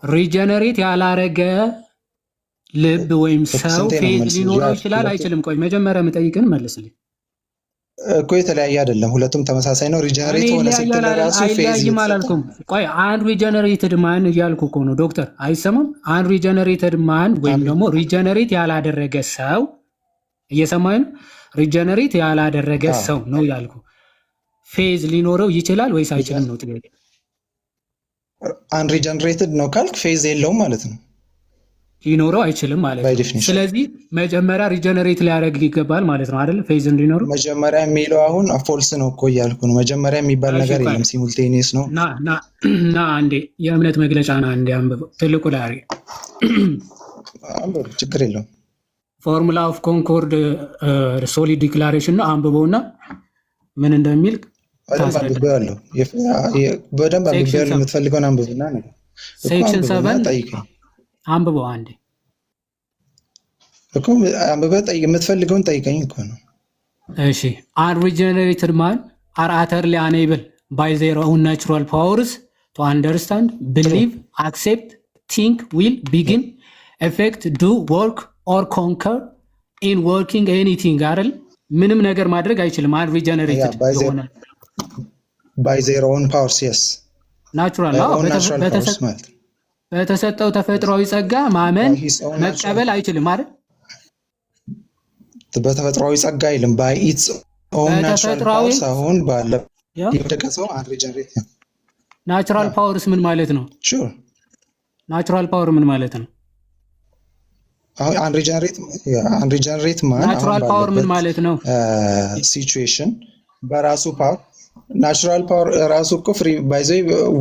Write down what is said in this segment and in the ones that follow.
ሪጀነሬት ያላረገ ልብ ወይም ሰው ፌዝ ሊኖረው ይችላል አይችልም? ቆይ መጀመሪያ የምጠይቅን መልስልኝ እኮ። የተለያየ አይደለም፣ ሁለቱም ተመሳሳይ ነው። ሪጀነሬት ሆነ ስትል ራሱ ፌዝ አይለያይም አላልኩም። ቆይ አንድ ሪጀነሬትድ ማን እያልኩ እኮ ነው ዶክተር፣ አይሰማም? አንድ ሪጀነሬትድ ማን ወይም ደግሞ ሪጀነሬት ያላደረገ ሰው እየሰማኝ ነው። ሪጀነሬት ያላደረገ ሰው ነው ያልኩ። ፌዝ ሊኖረው ይችላል ወይስ አይችልም ነው ጥያቄ። አንሪጀነሬትድ ነው ካልክ ፌዝ የለውም ማለት ነው። ሊኖረው አይችልም ማለት ነው። ስለዚህ መጀመሪያ ሪጀነሬት ሊያደርግ ይገባል ማለት ነው አይደል? ፌዝ እንዲኖረው መጀመሪያ የሚለው አሁን ፎልስ ነው እኮ እያልኩ ነው። መጀመሪያ የሚባል ነገር የለም፣ ሲሙልቴኒየስ ነው። ና አንዴ የእምነት መግለጫ ና አንዴ አንብበው። ትልቁ ላይ አንብበው፣ ችግር የለውም። ፎርሙላ ኦፍ ኮንኮርድ ሶሊድ ዲክላሬሽን ነው። አንብበውና ምን እንደሚል በደንብ አንብቤዋለሁ። የምትፈልገውን አንብብና ነው። ሴክሽን 7 አንብበው አንዴ እኮ አንብበህ የምትፈልገውን ጠይቀኝ እኮ ነው። እሺ unregenerated man are utterly unable by their own natural powers to understand, believe, accept, think, will, begin, effect, do, work or conquer in working anything አይደል? ምንም ነገር ማድረግ አይችልም። unregenerated የሆነ by their own powers, yes, natural በተሰጠው ተፈጥሯዊ ጸጋ ማመን መቀበል አይችልም አይደል? በተፈጥሯዊ ጸጋ አይልም፣ by its own natural powers አሁን ባለ የደቀሰው አንሪጀነሬት ነው። ናቹራል ፓወርስ ምን ማለት ነው? ሹር ናቹራል ፓወር ምን ማለት ነው? አሁን አንሪጀነሬት ማን ናቹራል ፓወር ምን ማለት ነው? ሲቹዌሽን በራሱ ፓወር ናቹራል ፓወር ራሱ እኮ ፍሪ ባይ ዘ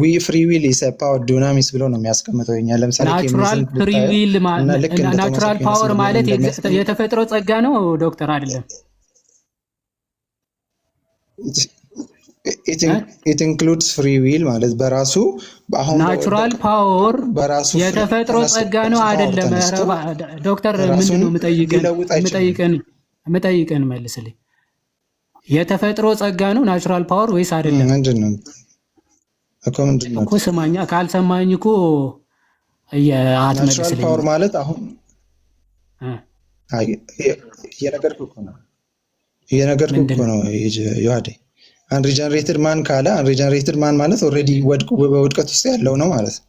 ዊ ፍሪ ዊል ኢዝ አ ፓወር ዲናሚክስ ብሎ ነው የሚያስቀምጠው። እኛ ለምሳሌ ናቹራል ፍሪ ዊል ናቹራል ፓወር ማለት የተፈጥሮ ጸጋ ነው ዶክተር አይደለም? it includes free will ማለት በራሱ አሁን ናቹራል ፓወር በራሱ የተፈጥሮ ጸጋ ነው አይደለም? ዶክተር ምንድነው የምጠይቀን መልስልኝ። የተፈጥሮ ጸጋ ነው ናቹራል ፓወር ወይስ አይደለም? ምንድነው እኮ ስማኛ፣ ካልሰማኝ እኮ ናቹራል ፓወር ማለት አሁን የነገርኩህ እኮ ነው ዮሐዴ። አንሪጀነሬትድ ማን ካለ አንሪጀነሬትድ ማን ማለት ኦልሬዲ በውድቀት ውስጥ ያለው ነው ማለት ነው።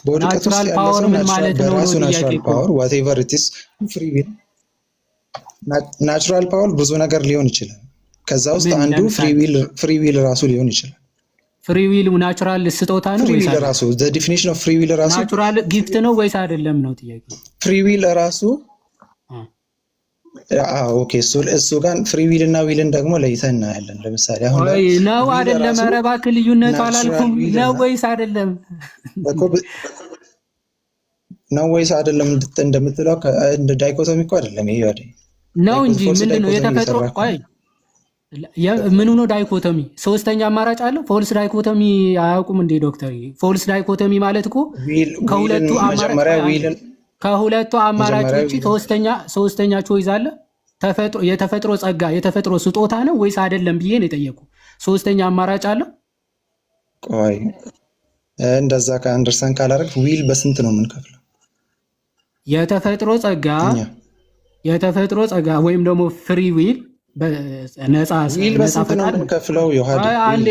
በውድቀት ውስጥ ያለው ፓወር ምን ማለት ነው? ናቹራል ፓወር whatever it is free will። ናቹራል ፓወር ብዙ ነገር ሊሆን ይችላል። ከዛ ውስጥ አንዱ ፍሪ ዊል ራሱ ሊሆን ይችላል። ፍሪ ዊል ናቹራል ስጦታ ነው ወይስ ራሱ the definition of free will ራሱ ናቹራል ጊፍት ነው ወይስ አይደለም ነው ጥያቄ። ፍሪ ዊል ራሱ ኦኬ፣ እሱ ጋር ፍሪ ዊል እና ዊልን ደግሞ ለይተን እናያለን። ለምሳሌ አሁን ነው አይደለም? ኧረ እባክህ ልዩነቱ አላልኩም። ነው ወይስ አይደለም ነው ወይስ አይደለም እንደምትለው እንደ ዳይኮቶሚ እኮ አይደለም ይሄ ነው እንጂ ምንድነው የተፈጥሮ ቆይ ምን ሆኖ ዳይኮቶሚ ሶስተኛ አማራጭ አለው? ፎልስ ዳይኮቶሚ አያውቁም እንዴ ዶክተር? ፎልስ ዳይኮቶሚ ማለት እኮ ከሁለቱ አማራጭ ውጪ ሶስተኛ ቾይዝ አለ። የተፈጥሮ ጸጋ የተፈጥሮ ስጦታ ነው ወይስ አይደለም ብዬ ነው የጠየቁ። ሶስተኛ አማራጭ አለው? ቆይ እንደዛ ከአንደርሰን ካላረግ ዊል በስንት ነው የምንከፍለው? የተፈጥሮ ጸጋ ወይም ደግሞ ፍሪ ዊል ነፃ ፈቃድ ከፍለው አንዴ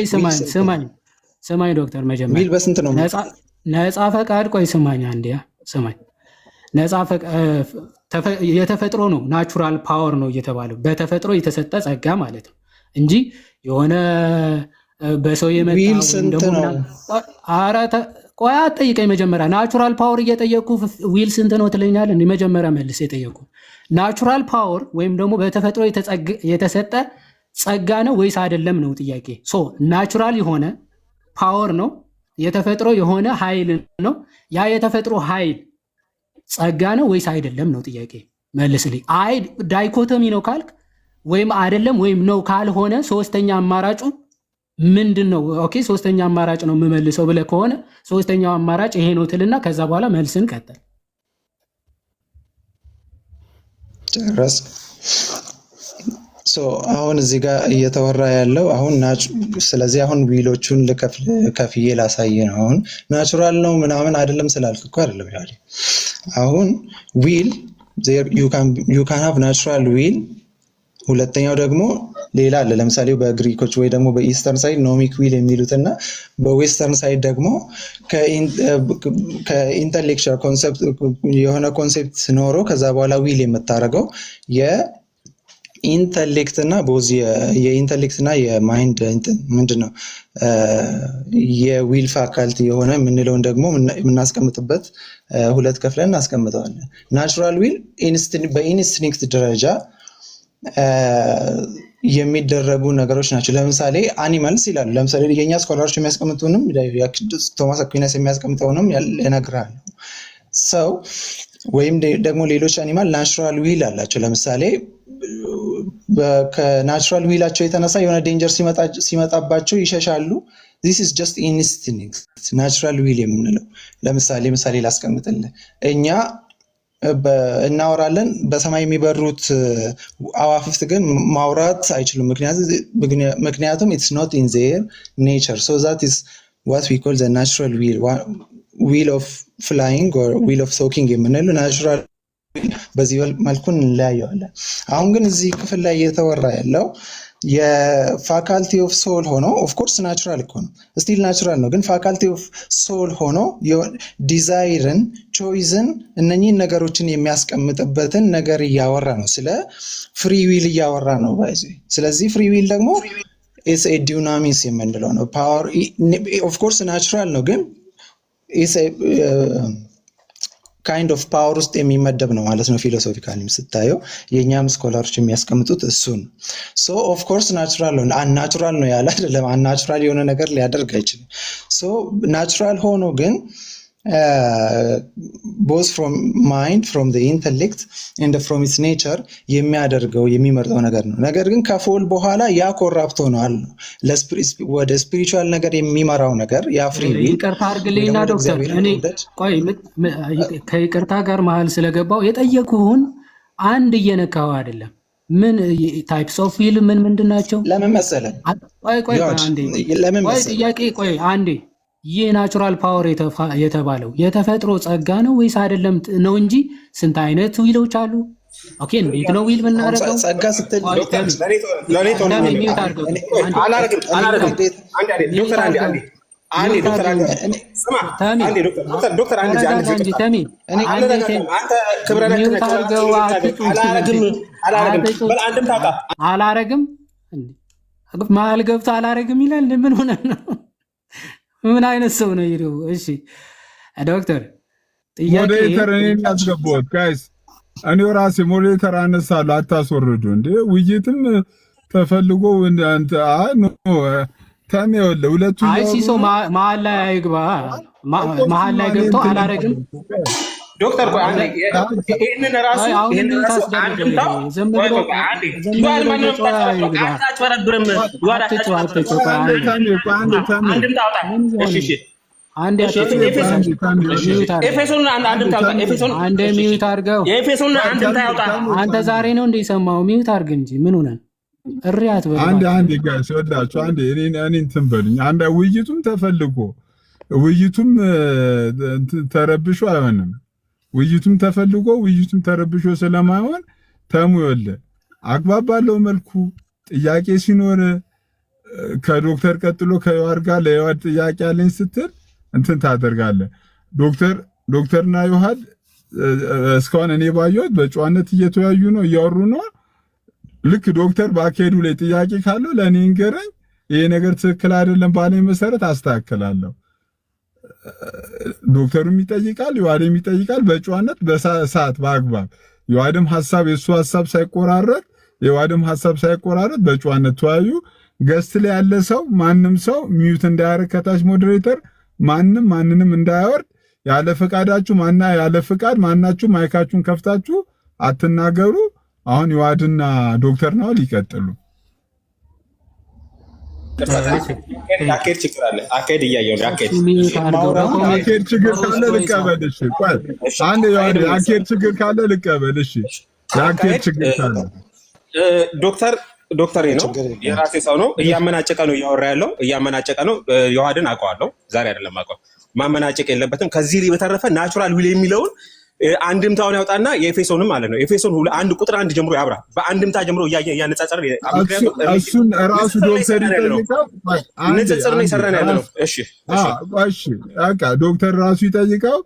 ስማኝ ዶክተር መጀመሪያ ዊል በስንት ነው ነፃ ፈቃድ? ቆይ ስማኝ አንዴ ስማኝ። ነፃ የተፈጥሮ ነው ናቹራል ፓወር ነው እየተባለው በተፈጥሮ የተሰጠ ጸጋ ማለት ነው እንጂ የሆነ በሰው የመጣ ነው። ቆይ አትጠይቀኝ መጀመሪያ። ናቹራል ፓወር እየጠየቁ ዊል ስንት ነው ትለኛለህ? እንደ መጀመሪያ መልስ የጠየቁ ናቹራል ፓወር ወይም ደግሞ በተፈጥሮ የተሰጠ ጸጋ ነው ወይስ አይደለም ነው ጥያቄ። ናቹራል የሆነ ፓወር ነው፣ የተፈጥሮ የሆነ ኃይል ነው። ያ የተፈጥሮ ኃይል ጸጋ ነው ወይስ አይደለም ነው ጥያቄ። መልስልኝ። አይ ዳይኮቶሚ ነው ካልክ ወይም አይደለም ወይም ነው ካልሆነ ሶስተኛ አማራጩ ምንድን ነው? ኦኬ ሶስተኛ አማራጭ ነው የምመልሰው ብለህ ከሆነ ሶስተኛው አማራጭ ይሄ ነው ትልና ከዛ በኋላ መልስን ቀጥል። አሁን እዚህ ጋር እየተወራ ያለው አሁን ስለዚህ አሁን ዊሎቹን ከፍዬ ላሳይ ነው። አሁን ናቹራል ነው ምናምን አይደለም ስላልክ እኮ አይደለም ያለ። አሁን ዊል ዩ ካን ሃቭ ናቹራል ዊል። ሁለተኛው ደግሞ ሌላ አለ። ለምሳሌ በግሪኮች ወይ ደግሞ በኢስተርን ሳይድ ኖሚክ ዊል የሚሉትና በዌስተርን ሳይድ ደግሞ ከኢንተሌክቹዋል ኮንሰፕት የሆነ ኮንሴፕት ኖሮ ከዛ በኋላ ዊል የምታደርገው ኢንተሌክት እና ቦዝ የኢንተሌክት እና የማይንድ ምንድነው የዊል ፋካልቲ የሆነ የምንለውን ደግሞ የምናስቀምጥበት ሁለት ከፍለን እናስቀምጠዋለን። ናቹራል ዊል በኢንስቲንክት ደረጃ የሚደረጉ ነገሮች ናቸው። ለምሳሌ አኒማልስ ይላሉ። ለምሳሌ የኛ ስኮላሮች የሚያስቀምጡንም ቶማስ አኩይናስ የሚያስቀምጠውንም ያነግራሉ። ሰው ወይም ደግሞ ሌሎች አኒማል ናቹራል ዊል አላቸው። ለምሳሌ ከናቹራል ዊላቸው የተነሳ የሆነ ዴንጀር ሲመጣባቸው ይሸሻሉ። this is just instinct ናቹራል ዊል የምንለው። ምሳሌ ላስቀምጥልህ። እኛ እናወራለን፣ በሰማይ የሚበሩት አዋፍት ግን ማውራት አይችሉም። ምክንያቱም it's not in their nature, so that is what we call the natural wheel of flying or wheel of talking የምንለው ናቹራል በዚህ መልኩ እንለያየዋለን። አሁን ግን እዚህ ክፍል ላይ እየተወራ ያለው የፋካልቲ ኦፍ ሶል ሆኖ ኦፍኮርስ ናቹራል እኮ ነው፣ ስቲል ናቹራል ነው። ግን ፋካልቲ ኦፍ ሶል ሆኖ ዲዛይርን፣ ቾይዝን እነኚህን ነገሮችን የሚያስቀምጥበትን ነገር እያወራ ነው። ስለ ፍሪ ዊል እያወራ ነው ባይዚ። ስለዚህ ፍሪ ዊል ደግሞ ኢትስ ኤ ዲናሚክስ የምንለው ነው። ፓወር ኦፍኮርስ ናቹራል ነው፣ ግን ካይንድ ኦፍ ፓወር ውስጥ የሚመደብ ነው ማለት ነው። ፊሎሶፊካሊ ስታየው የእኛም ስኮላሮች የሚያስቀምጡት እሱን። ሶ ኦፍ ኮርስ ናቹራል ነው። አንናቹራል ነው ያለ አይደለም። አንናቹራል የሆነ ነገር ሊያደርግ አይችልም። ሶ ናቹራል ሆኖ ግን both from mind, from the intellect and from its nature የሚያደርገው የሚመርጠው ነገር ነው። ነገር ግን ከፎል በኋላ ያ ኮራፕት ሆኗል። ወደ ስፒሪቹዋል ነገር የሚመራው ነገር ያ ፍሪ ዊል። ይቅርታ አድርግልኝና ዶክተር፣ እኔ ቆይ ከይቅርታ ጋር መሀል ስለገባው የጠየቁህን አንድ እየነካው አይደለም። ምን ታይፕስ ኦፍ ዊል ምንድን ናቸው? ለምን መሰለህ? ቆይ ጥያቄ አንዴ ይህ ናቹራል ፓወር የተባለው የተፈጥሮ ጸጋ ነው ወይስ አይደለም ነው እንጂ ስንት አይነት ዊሎች አሉ? ኦኬ እንዴት ነው ዊል የምናደርገው? ጸጋ ስትል አላረግም መሀል ገብቶ አላረግም ይላል። ምን ሆነ ነው? ምን አይነት ሰው ነው ይሄው? እሺ ዶክተር ጥያቄ ሞዴሬተር እኔን ያስገቡት ጋይስ፣ እኔ ራሴ ሞዴሬተር አነሳለሁ። አታስወርዱ እንዴ! ውይይትም ተፈልጎ አንተ ነው ታሚያለ ሁለቱ አይሲሶ መሀል ላይ አይግባ። መሀል ላይ ገብቶ አላረግም ዶክተር ቆይ አንዴ ይሄንን ራሱ ይሄንን ራሱ አንድምታው አንተ ዛሬ ነው እንደ ሰማው ሚውት አድርግ እንጂ ምን ሆነ? እሪያት በል አንዴ ጋይስ ወዳችሁ አንዴ እኔ እንትን በሉኝ። አንዴ ውይይቱም ተፈልጎ ውይይቱም ተረብሾ አይሆንም። ውይይቱም ተፈልጎ ውይይቱም ተረብሾ ስለማይሆን ተሙ ይወለ አግባብ ባለው መልኩ ጥያቄ ሲኖር ከዶክተር ቀጥሎ ከዮሐድ ጋር ለዮሐድ ጥያቄ አለኝ ስትል እንትን ታደርጋለህ። ዶክተርና ዮሐድ እስካሁን እኔ ባየሁት በጨዋነት እየተወያዩ ነው፣ እያወሩ ነው። ልክ ዶክተር ባካሄዱ ላይ ጥያቄ ካለው ለእኔ እንገረኝ፣ ይሄ ነገር ትክክል አይደለም ባለኝ መሰረት አስተካክላለሁ። ዶክተሩም ይጠይቃል፣ ዮሐድም ይጠይቃል፣ በጨዋነት በሰዓት በአግባብ ዮሐድም ሐሳብ የሱ ሐሳብ ሳይቆራረጥ የዮሐድም ሐሳብ ሳይቆራረጥ በጨዋነት ተወያዩ። ገስት ላይ ያለ ሰው ማንም ሰው ሚዩት እንዳያረግ ከታች ሞዴሬተር ማንንም እንዳያወርድ ያለ ፈቃዳችሁ ያለ ፈቃድ ማናችሁ ማይካችሁን ከፍታችሁ አትናገሩ። አሁን ዮሐድና ዶክተር ነው ሊቀጥሉ። አኬድ ችግር አለ። አኬድ እያየሁ ነው። አኬድ ችግር ካለ ልቀበል። እሺ ቆይ አንዴ ዮሐድ አኬድ ችግር ካለ ልቀበል። እሺ አኬድ ችግር ካለ ዶክተር ዶክተር ነው የራሴ ሰው ነው። እያመናጨቀ ነው እያወራ ያለው እያመናጨቀ ነው። ዮሐድን አውቀዋለሁ፣ ዛሬ አይደለም አውቀው። ማመናጨቅ የለበትም። ከዚህ በተረፈ ናቹራል ዊል የሚለውን አንድምታውን ያውጣና የኤፌሶንም ማለት ነው ኤፌሶን 1 ጀምሮ ያብራ። በአንድምታ ጀምሮ እያነጻጸረ እሱን ራሱ ዶክተር ይጠይቃል። ንጽጽር ነው የሰራን ያለ ነው። እሺ በቃ ዶክተር ራሱ ይጠይቃው።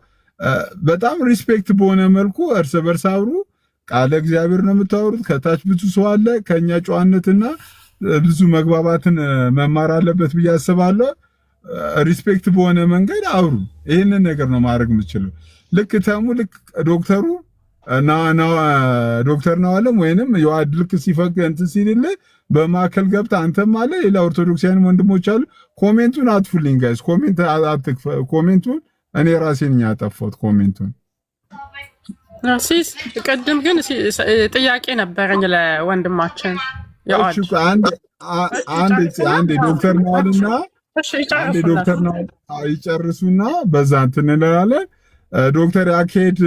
በጣም ሪስፔክት በሆነ መልኩ እርስ በርስ አብሩ። ቃለ እግዚአብሔር ነው የምታወሩት። ከታች ብዙ ሰው አለ። ከኛ ጨዋነትና ብዙ መግባባትን መማር አለበት ብዬ አስባለሁ። ሪስፔክት በሆነ መንገድ አብሩ። ይህንን ነገር ነው ማድረግ የምችለው። ልክ ተሙ ልክ ዶክተሩ ዶክተር ነው አለም ወይንም የዋድ ልክ ሲፈቅ እንትን ሲልልህ በማዕከል ገብተህ አንተም አለ ሌላ ኦርቶዶክሳውያን ወንድሞች አሉ። ኮሜንቱን አጥፉልኝ ጋይስ፣ ኮሜንቱን እኔ ራሴን ያጠፋሁት ኮሜንቱን። ሲስ ቅድም ግን ጥያቄ ነበረኝ ለወንድማችን አንድ ዶክተር ነው አለና አንድ ዶክተር ነው ይጨርሱና በዛ እንትን እንላለን። ዶክተር ያካሄድ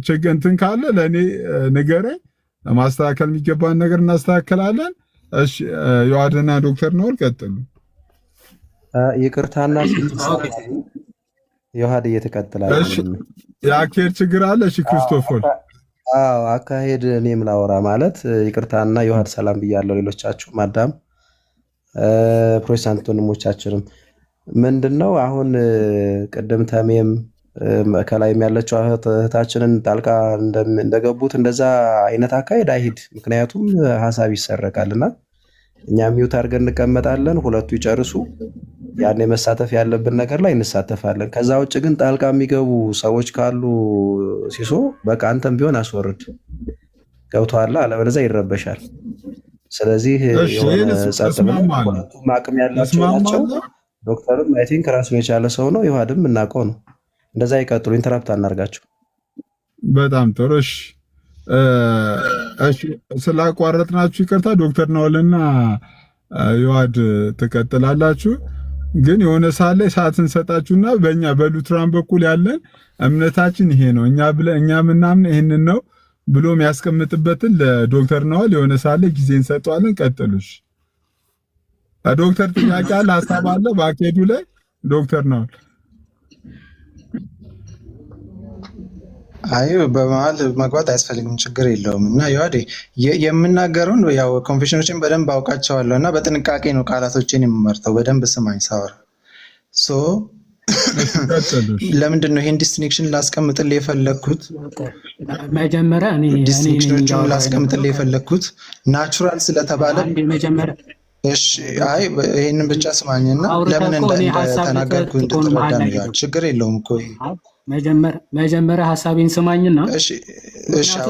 ችግር እንትን ካለ ለእኔ ንገረኝ፣ ማስተካከል የሚገባን ነገር እናስተካከላለን። እሺ ዮሐድና ዶክተር ነው ቀጥሉ። ይቅርታና ዮሐድ እየተቀጥላል። እሺ ያካሄድ ችግር አለ። እሺ ክርስቶፎር አካሄድ እኔም ላወራ ማለት ይቅርታና ዮሐድ ሰላም ብያለሁ። ሌሎቻችሁ ማዳም ፕሮቴስታንት ወንድሞቻችንም ምንድነው አሁን ቅድም ተሜም ከላይም ያለችው እህታችንን ጣልቃ እንደገቡት እንደዛ አይነት አካሄድ አይሂድ። ምክንያቱም ሀሳብ ይሰረቃልና እኛ ሚውት አድርገን እንቀመጣለን፣ ሁለቱ ይጨርሱ። ያን መሳተፍ ያለብን ነገር ላይ እንሳተፋለን። ከዛ ውጭ ግን ጣልቃ የሚገቡ ሰዎች ካሉ ሲሶ በቃ አንተም ቢሆን አስወርድ። ገብቶሃል? አለበለዚያ ይረበሻል። ስለዚህ የሆነ ጸጥ ብለን ሁለቱም አቅም ያላቸው ናቸው። ዶክተርም አይ ቲንክ ራሱን የቻለ ሰው ነው። ዮሐድም እናውቀው ነው። እንደዛ ይቀጥሉ። ኢንተራፕት አናርጋቸው። በጣም ጥሩ። እሺ ስላቋረጥናችሁ ይቅርታ። ዶክተር ነዋልና ዮሐድ ትቀጥላላችሁ። ግን የሆነ ሳለ ሰዓት እንሰጣችሁና በእኛ በሉትራን በኩል ያለን እምነታችን ይሄ ነው እኛ ምናምን ይሄንን ነው ብሎ የሚያስቀምጥበትን ለዶክተር ነዋል የሆነ ሳለ ጊዜ እንሰጠዋለን። ቀጥሉሽ። ዶክተር ጥያቄ አለ፣ ሐሳብ አለ በአካሄዱ ላይ ዶክተር ነዋል። አይ በመሀል መግባት አያስፈልግም፣ ችግር የለውም። እና ዮሐዴ የምናገረውን ያው ኮንፌሽኖችን በደንብ አውቃቸዋለሁ እና በጥንቃቄ ነው ቃላቶችን የምመርጠው። በደንብ ስማኝ ሳወራ። ለምንድን ነው ይሄን ዲስቲንክሽን ላስቀምጥልህ የፈለግኩት? መጀመሪያ ዲስቲንክሽኖችን ላስቀምጥልህ የፈለግኩት ናቹራል ስለተባለ እሺ። አይ ይሄንን ብቻ ስማኝና ለምን እንደተናገርኩ እንድትረዳ ነው። ችግር የለውም እኮ መጀመሪያ ሀሳቤን ስማኝና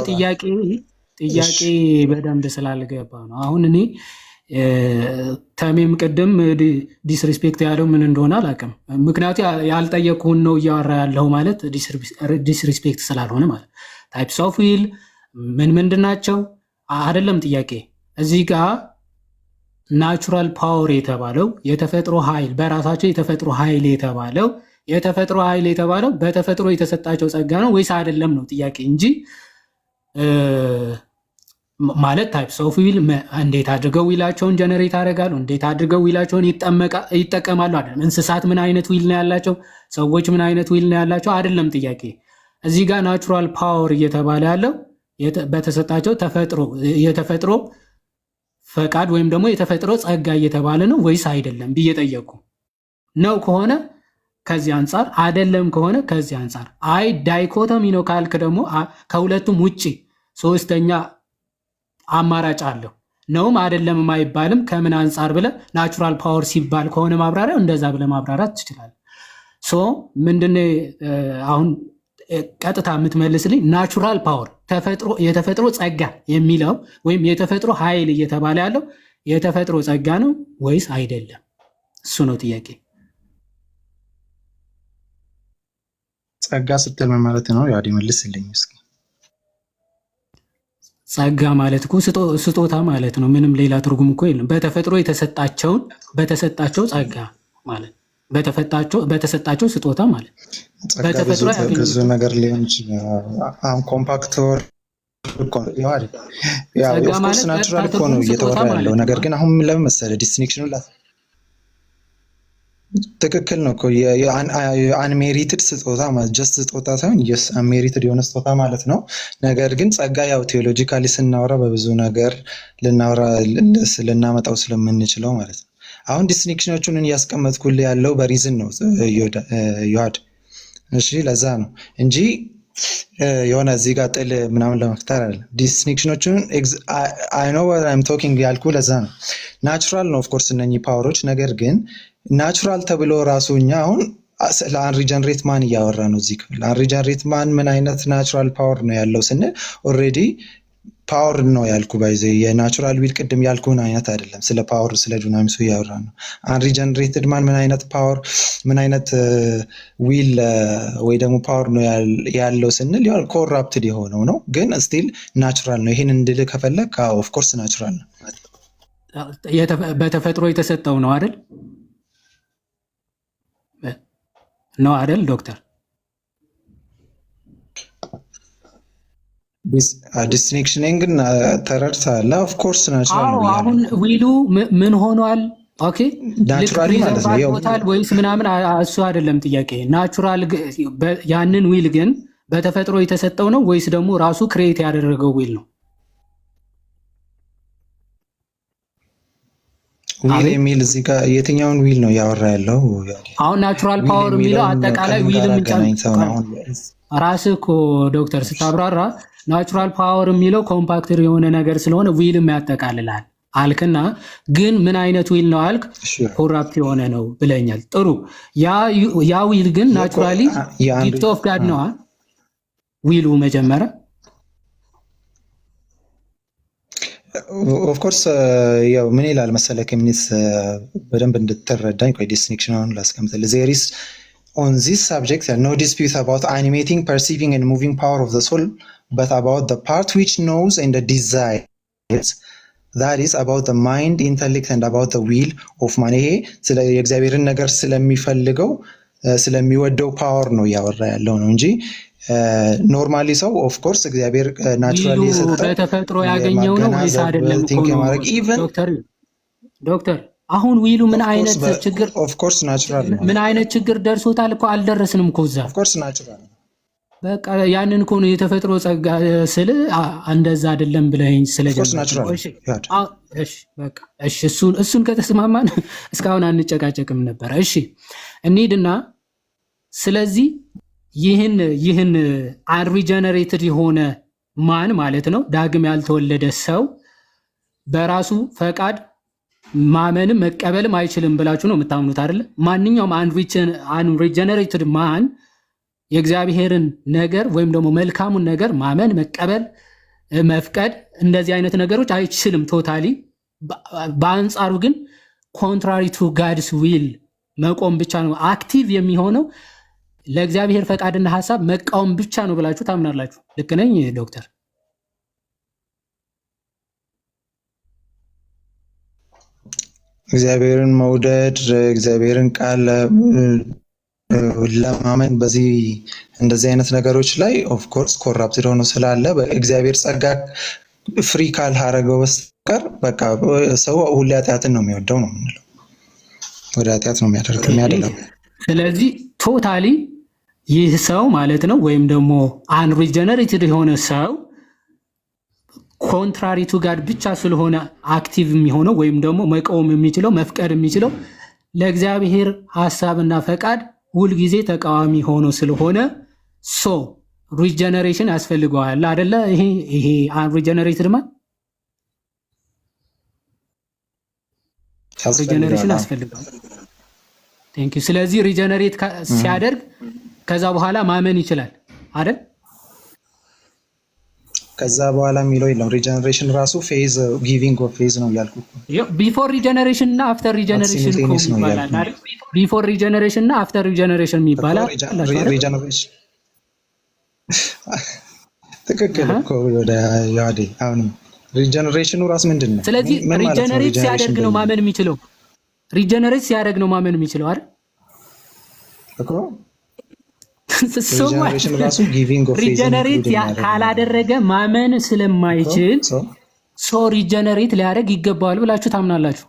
ጥያቄ በደንብ ስላልገባ ነው። አሁን እኔ ተሜም ቅድም ዲስሪስፔክት ያለው ምን እንደሆነ አላውቅም። ምክንያቱ ያልጠየቅኩህን ነው እያወራ ያለው ማለት ዲስሪስፔክት ስላልሆነ ማለት ታይፕስ ኦፍ ዊል ምንድን ናቸው አይደለም ጥያቄ። እዚህ ጋር ናቹራል ፓወር የተባለው የተፈጥሮ ኃይል በራሳቸው የተፈጥሮ ኃይል የተባለው በተፈጥሮ የተሰጣቸው ጸጋ ነው ወይስ አይደለም ነው ጥያቄ እንጂ ማለት ታይፕስ ኦፍ ዊል እንዴት አድርገው ዊላቸውን ጀነሬት አደርጋሉ፣ እንዴት አድርገው ዊላቸውን ይጠቀማሉ አይደለም። እንስሳት ምን አይነት ዊል ነው ያላቸው፣ ሰዎች ምን አይነት ዊል ነው ያላቸው አይደለም ጥያቄ። እዚህ ጋር ናቹራል ፓወር እየተባለ ያለው በተሰጣቸው የተፈጥሮ ፈቃድ ወይም ደግሞ የተፈጥሮ ጸጋ እየተባለ ነው ወይስ አይደለም ብዬ ጠየቁ። ነው ከሆነ ከዚህ አንጻር፣ አይደለም ከሆነ ከዚህ አንጻር። አይ ዳይኮቶሚ ነው ካልክ ደግሞ ከሁለቱም ውጪ ሶስተኛ አማራጭ አለው። ነውም አይደለም የማይባልም ከምን አንጻር ብለ ናቹራል ፓወር ሲባል ከሆነ ማብራሪያው እንደዛ ብለ ማብራራት ትችላለህ። ምንድነው አሁን ቀጥታ የምትመልስልኝ ናቹራል ፓወር የተፈጥሮ ጸጋ የሚለው ወይም የተፈጥሮ ኃይል እየተባለ ያለው የተፈጥሮ ጸጋ ነው ወይስ አይደለም? እሱ ነው ጥያቄ። ጸጋ ስትል ምን ማለት ነው? ያዲ መልስልኝ እስኪ። ጸጋ ማለት እኮ ስጦታ ማለት ነው። ምንም ሌላ ትርጉም እኮ የለም። በተሰጣቸው ጸጋ ማለት በተሰጣቸው ስጦታ ማለት በተፈጥሮ ብዙ ነገር ሊሆን ይችላል። ኮምፓክተር ኦፍኮርስ ናቹራል እኮ ነው እየተወራ ያለው ነገር ግን አሁን ለምን መሰለህ ዲስቲንክሽኑ ትክክል ነው እኮ አንሜሪትድ ስጦታ ማለት ጀስት ስጦታ ሳይሆን የስ አንሜሪትድ የሆነ ስጦታ ማለት ነው። ነገር ግን ጸጋ ያው ቴዎሎጂካሊ ስናወራ በብዙ ነገር ልናመጣው ስለምንችለው ማለት ነው። አሁን ዲስቲንክሽኖቹን እያስቀመጥኩልህ ያለው በሪዝን ነው ዮሐድ። እሺ ለዛ ነው እንጂ የሆነ እዚህ ጋር ጥል ምናምን ለመፍጠር አይደለም። ዲስቲንክሽኖቹን አይ ኖ ዋት አይም ቶኪንግ ያልኩ ለዛ ነው። ናቹራል ነው ኦፍ ኮርስ እነኚህ ፓወሮች ነገር ግን ናቹራል ተብሎ ራሱ እኛ አሁን ለአንሪጀነሬት ማን እያወራ ነው እዚህ ክፍል። አንሪጀነሬት ማን ምን አይነት ናቹራል ፓወር ነው ያለው ስንል ኦልሬዲ ፓወር ነው ያልኩ ባይዘ የናቹራል ዊል ቅድም ያልኩን አይነት አይደለም። ስለ ፓወር ስለ ዱናሚሱ እያወራ ነው። አንሪጀነሬትድ ማን ምን አይነት ፓወር ምን አይነት ዊል ወይ ደግሞ ፓወር ነው ያለው ስንል ያው ኮራፕትድ የሆነው ነው ግን ስቲል ናቹራል ነው። ይሄን እንድል ከፈለክ ኦፍ ኮርስ ናቹራል ነው። በተፈጥሮ የተሰጠው ነው አይደል? ነው አይደል ዶክተር? ዲስቲንክሽን ግን ተረድተሃል? ኦፍ ኮርስ ናቹራል ነው። አሁን ዊሉ ምን ሆኗል? ኦኬ ናቹራሊ ማለት ነው ያው ወይስ ምናምን እሱ አይደለም ጥያቄ። ናቹራል ያንን ዊል ግን በተፈጥሮ የተሰጠው ነው ወይስ ደግሞ ራሱ ክሬት ያደረገው ዊል ነው? ዊል የሚል እዚህ ጋር የትኛውን ዊል ነው ያወራ ያለው? አሁን ናቹራል ፓወር የሚለው አጠቃላይ ዊል ራስህ እኮ ዶክተር ስታብራራ ናቹራል ፓወር የሚለው ኮምፓክተር የሆነ ነገር ስለሆነ ዊልም ያጠቃልላል አልክና፣ ግን ምን አይነት ዊል ነው አልክ? ኮራፕት የሆነ ነው ብለኛል። ጥሩ ያ ዊል ግን ናቹራሊ ጊፍት ኦፍ ጋድ ነው ዊሉ መጀመሪያ ኦፍኮርስ ያው ምን ይላል መሰለህ ከሚኒስ በደንብ እንድትረዳኝ ቆይ ዲስቲንክሽኑን ላስቀምጥልህ። there is on this subject there no dispute about animating perceiving and moving power of the soul but about the part which knows and desires that is about the mind intellect and about the will of man። ይሄ ስለ የእግዚአብሔርን ነገር ስለሚፈልገው ስለሚወደው ፓወር ነው ያወራ ያለው ነው እንጂ ኖርማሊ ሰው ኦፍ ኮርስ እግዚአብሔር ናቹራሊ የሰጠው በተፈጥሮ ያገኘው ነው ወይስ አይደለም? ዶክተር አሁን ዊሉ ምን አይነት ችግር ኦፍ ኮርስ ናቹራል ነው። ምን አይነት ችግር ደርሶታል እኮ አልደረስንም እኮ እዛ። ኦፍ ኮርስ ናቹራል ነው። በቃ ያንን እኮ ነው የተፈጥሮ ጸጋ ስለ እንደዛ አይደለም ብለኝ ስለጀመረ። እሺ በቃ እሺ እሱን ከተስማማን እስካሁን አንጨቃጨቅም ነበር። እሺ እንሂድና ስለዚህ ይህን አንሪጀነሬትድ የሆነ ማን ማለት ነው ዳግም ያልተወለደ ሰው በራሱ ፈቃድ ማመንም መቀበልም አይችልም ብላችሁ ነው የምታምኑት አይደለ? ማንኛውም አንሪጀነሬትድ ማን የእግዚአብሔርን ነገር ወይም ደግሞ መልካሙን ነገር ማመን መቀበል መፍቀድ እንደዚህ አይነት ነገሮች አይችልም ቶታሊ። በአንጻሩ ግን ኮንትራሪ ቱ ጋድስ ዊል መቆም ብቻ ነው አክቲቭ የሚሆነው። ለእግዚአብሔር ፈቃድና ሐሳብ መቃወም ብቻ ነው ብላችሁ ታምናላችሁ። ልክ ነኝ ዶክተር? እግዚአብሔርን መውደድ እግዚአብሔርን ቃል ለማመን በዚህ እንደዚህ አይነት ነገሮች ላይ ኦፍ ኮርስ ኮራፕትድ ሆኖ ስላለ በእግዚአብሔር ጸጋ ፍሪ ካልሃረገው በስተቀር በቃ ሰው ሁሌ ኃጢአትን ነው የሚወደው ነው የምንለው። ወደ ኃጢአት ነው የሚያደርገው። ስለዚህ ቶታሊ ይህ ሰው ማለት ነው ወይም ደግሞ አንሪጀነሬትድ የሆነ ሰው ኮንትራሪ ቱ ጋድ ብቻ ስለሆነ አክቲቭ የሚሆነው ወይም ደግሞ መቃወም የሚችለው መፍቀድ የሚችለው ለእግዚአብሔር ሐሳብና ፈቃድ ሁልጊዜ ተቃዋሚ ሆኖ ስለሆነ ሶ ሪጀነሬሽን ያስፈልገዋል አይደለ? ይሄ አንሪጀነሬትድ ማን ሪጀነሬሽን ያስፈልገዋል። ቴንክ ዩ። ስለዚህ ሪጀነሬት ሲያደርግ ከዛ በኋላ ማመን ይችላል አይደል? ከዛ በኋላ የሚለው የለም። ሪጀነሬሽን ራሱ ፌዝ ጊቪንግ ኦፍ ፌዝ ነው ያልኩት። ቢፎር ሪጀነሬሽን እና አፍተር ሪጀነሬሽን ይባላል አይደል? ቢፎር ሪጀነሬሽን እና አፍተር ሪጀነሬሽን ይባላል። ሪጀነሬሽን ትክክል እኮ ወደ ያዴ አሁን ሪጀነሬሽኑ ራስ ምንድን ነው? ስለዚህ ሪጀነሬት ሲያደርግ ነው ማመን የሚችለው። ሪጀነሬት ሲያደርግ ነው ማመን የሚችለው አይደል? እኮ ሪጀነሬሽን ራሱ ጊቪንግ ኦፍ ፌዝ ሪጀነሬት ካላደረገ ማመን ስለማይችል ሶ ሪጀነሬት ሊያደርግ ይገባዋል ብላችሁ ታምናላችሁ?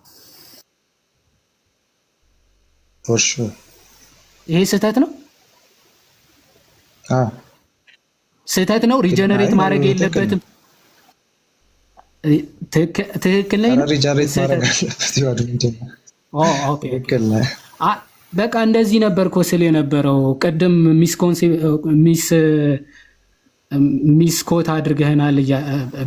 ይሄ ስህተት ነው። ስህተት ነው። ሪጀነሬት ማድረግ የለበትም። ትክክል ነኝ። ሪጀነሬት ማድረግ አለበት። ኦኬ በቃ እንደዚህ ነበር እኮ ስል የነበረው ቅድም ሚስኮት አድርገህናል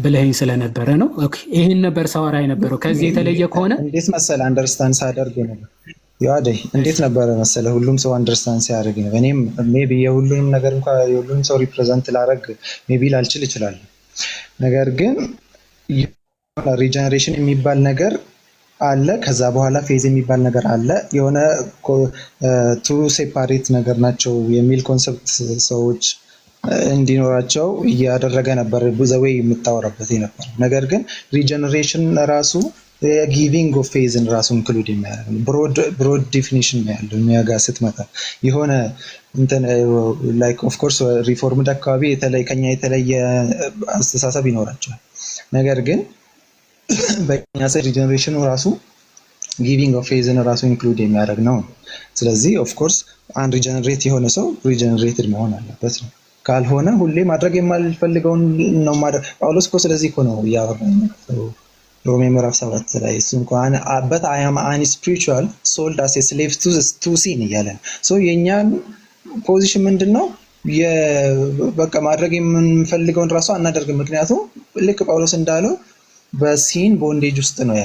ብለኸኝ ስለነበረ ነው። ኦኬ ይሄን ነበር ሳወራ የነበረው። ከዚህ የተለየ ከሆነ እንዴት መሰለህ አንደርስታንድ ሳደርግ ነው ያዴ እንዴት ነበረ መሰለህ ሁሉም ሰው አንደርስታንድ ሲያደርግ ነው። እኔም ሜቢ የሁሉንም ነገር እንኳን የሁሉንም ሰው ሪፕሬዘንት ላደርግ ሜቢ ላልችል ይችላል። ነገር ግን ሪጀነሬሽን የሚባል ነገር አለ፣ ከዛ በኋላ ፌዝ የሚባል ነገር አለ። የሆነ ቱ ሴፓሬት ነገር ናቸው የሚል ኮንሰፕት ሰዎች እንዲኖራቸው እያደረገ ነበር ዘዌይ የምታወራበት ነበር። ነገር ግን ሪጀነሬሽን ራሱ የጊቪንግ ኦፍ ፌዝን ራሱ ኢንክሉድ የሚያደርግ ብሮድ ዲፊኒሽን ነው ያለው። እኛ ጋር ስትመጣ የሆነ እንትን ላይክ ኦፍ ኮርስ ሪፎርምድ አካባቢ ከኛ የተለየ አስተሳሰብ ይኖራቸዋል። ነገር ግን በእኛ ሳይድ ሪጀነሬሽኑ ራሱ ጊቪንግ ኦፍ ፌዝን ራሱ ኢንክሉድ የሚያደርግ ነው። ስለዚህ ኦፍ ኮርስ አንድ ሪጀነሬት የሆነ ሰው ሪጀነሬትድ መሆን አለበት ነው። ካልሆነ ሁሌ ማድረግ የማልፈልገውን ነው ማድረግ። ጳውሎስ እኮ ስለዚህ እኮ ነው ያወራው ሮሜ ምዕራፍ 7 ላይ እሱ እንኳን but I am an spiritual sold as a slave to sin እያለ ነው። ሶ የኛን ፖዚሽን ምንድነው? በቃ ማድረግ የምንፈልገውን ራሱ አናደርግም። ምክንያቱም ልክ ጳውሎስ እንዳለው በሲን ቦንዴጅ ውስጥ ነው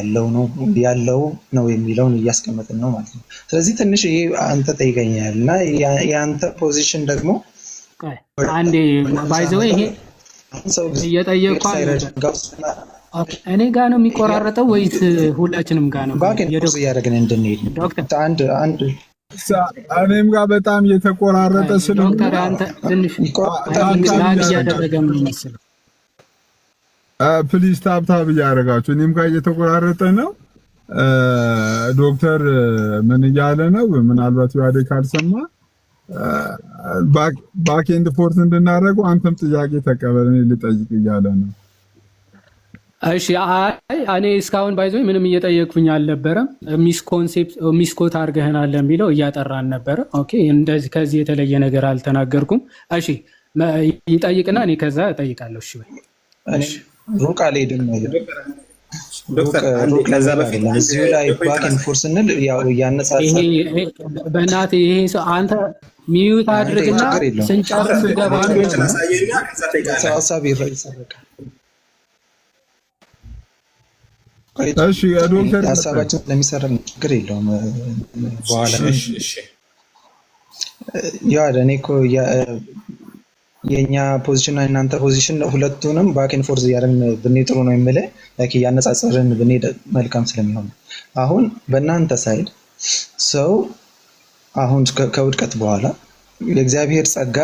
ያለው ነው የሚለውን እያስቀመጥን ነው ማለት ነው። ስለዚህ ትንሽ ይሄ አንተ ጠይቀኛል እና የአንተ ፖዚሽን ደግሞ አንዴ ባይዘው ይሄ እየጠየቅኩ እኔ ጋር ነው የሚቆራረጠው ወይስ ሁላችንም ጋር ነው? እያደረግን እንድንሄድ አንድ እኔም ጋር በጣም እየተቆራረጠ ስለሆነ ዶክተር አንተ ትንሽ እያደረገ ምን ይመስላል? ፕሊዝ ታብታብ እያደረጋችሁ እኔም ጋር እየተቆራረጠ ነው። ዶክተር ምን እያለ ነው? ምናልባት ያዴ ካልሰማ ባክ ኤንድ ፎርት እንድናደርገው አንተም ጥያቄ ተቀበል እኔ ልጠይቅ እያለ ነው። እሺ እኔ እስካሁን ባይዞኝ ምንም እየጠየቅኩኝ አልነበረም። ሚስኮት አድርገህናል የሚለው እያጠራን ነበረ። ኦኬ እንደዚህ ከዚህ የተለየ ነገር አልተናገርኩም። እሺ ይጠይቅና እኔ ከዛ እጠይቃለሁ። እሺ ሩቅ አልሄድም። ከዛ በፊት እዚሁ ላይ ባክ ኤንድ ፎርት ስንል ያው እያነጻጸረ በእናትህ ይሄ ሰው አንተ ሚዩት አድርግና ስንጨርስ ገባን ሀሳብ ይሰረቃል። እሺ ዶክተር ሀሳባችን ለሚሰረቅ ችግር የለውም። በኋላ ያ እኔ እኮ የኛ ፖዚሽን እና እናንተ ፖዚሽን ሁለቱንም ባክ ኤንድ ፎርዝ እያደረግን ብንሄድ ጥሩ ነው የምልህ ላይክ እያነጻጸርን ብንሄድ መልካም ስለሚሆን አሁን በእናንተ ሳይድ ሰው አሁን ከውድቀት በኋላ የእግዚአብሔር ጸጋ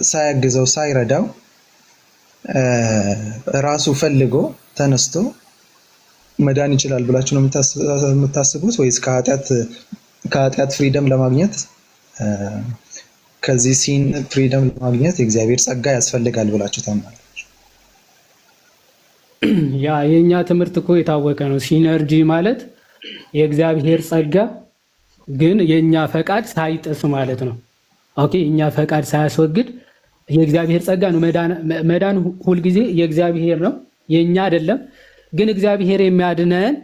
ሳያግዘው ሳይረዳው ራሱ ፈልጎ ተነስቶ መዳን ይችላል ብላችሁ ነው የምታስቡት? ወይስ ከኃጢአት ፍሪደም ለማግኘት ከዚህ ሲን ፍሪደም ለማግኘት የእግዚአብሔር ጸጋ ያስፈልጋል ብላችሁ ታምናላችሁ? ያ የኛ ትምህርት እኮ የታወቀ ነው። ሲነርጂ ማለት የእግዚአብሔር ጸጋ ግን የኛ ፈቃድ ሳይጥስ ማለት ነው። ኦኬ የኛ ፈቃድ ሳያስወግድ የእግዚአብሔር ጸጋ ነው። መዳን ሁልጊዜ የእግዚአብሔር ነው፣ የኛ አይደለም። ግን እግዚአብሔር የሚያድነን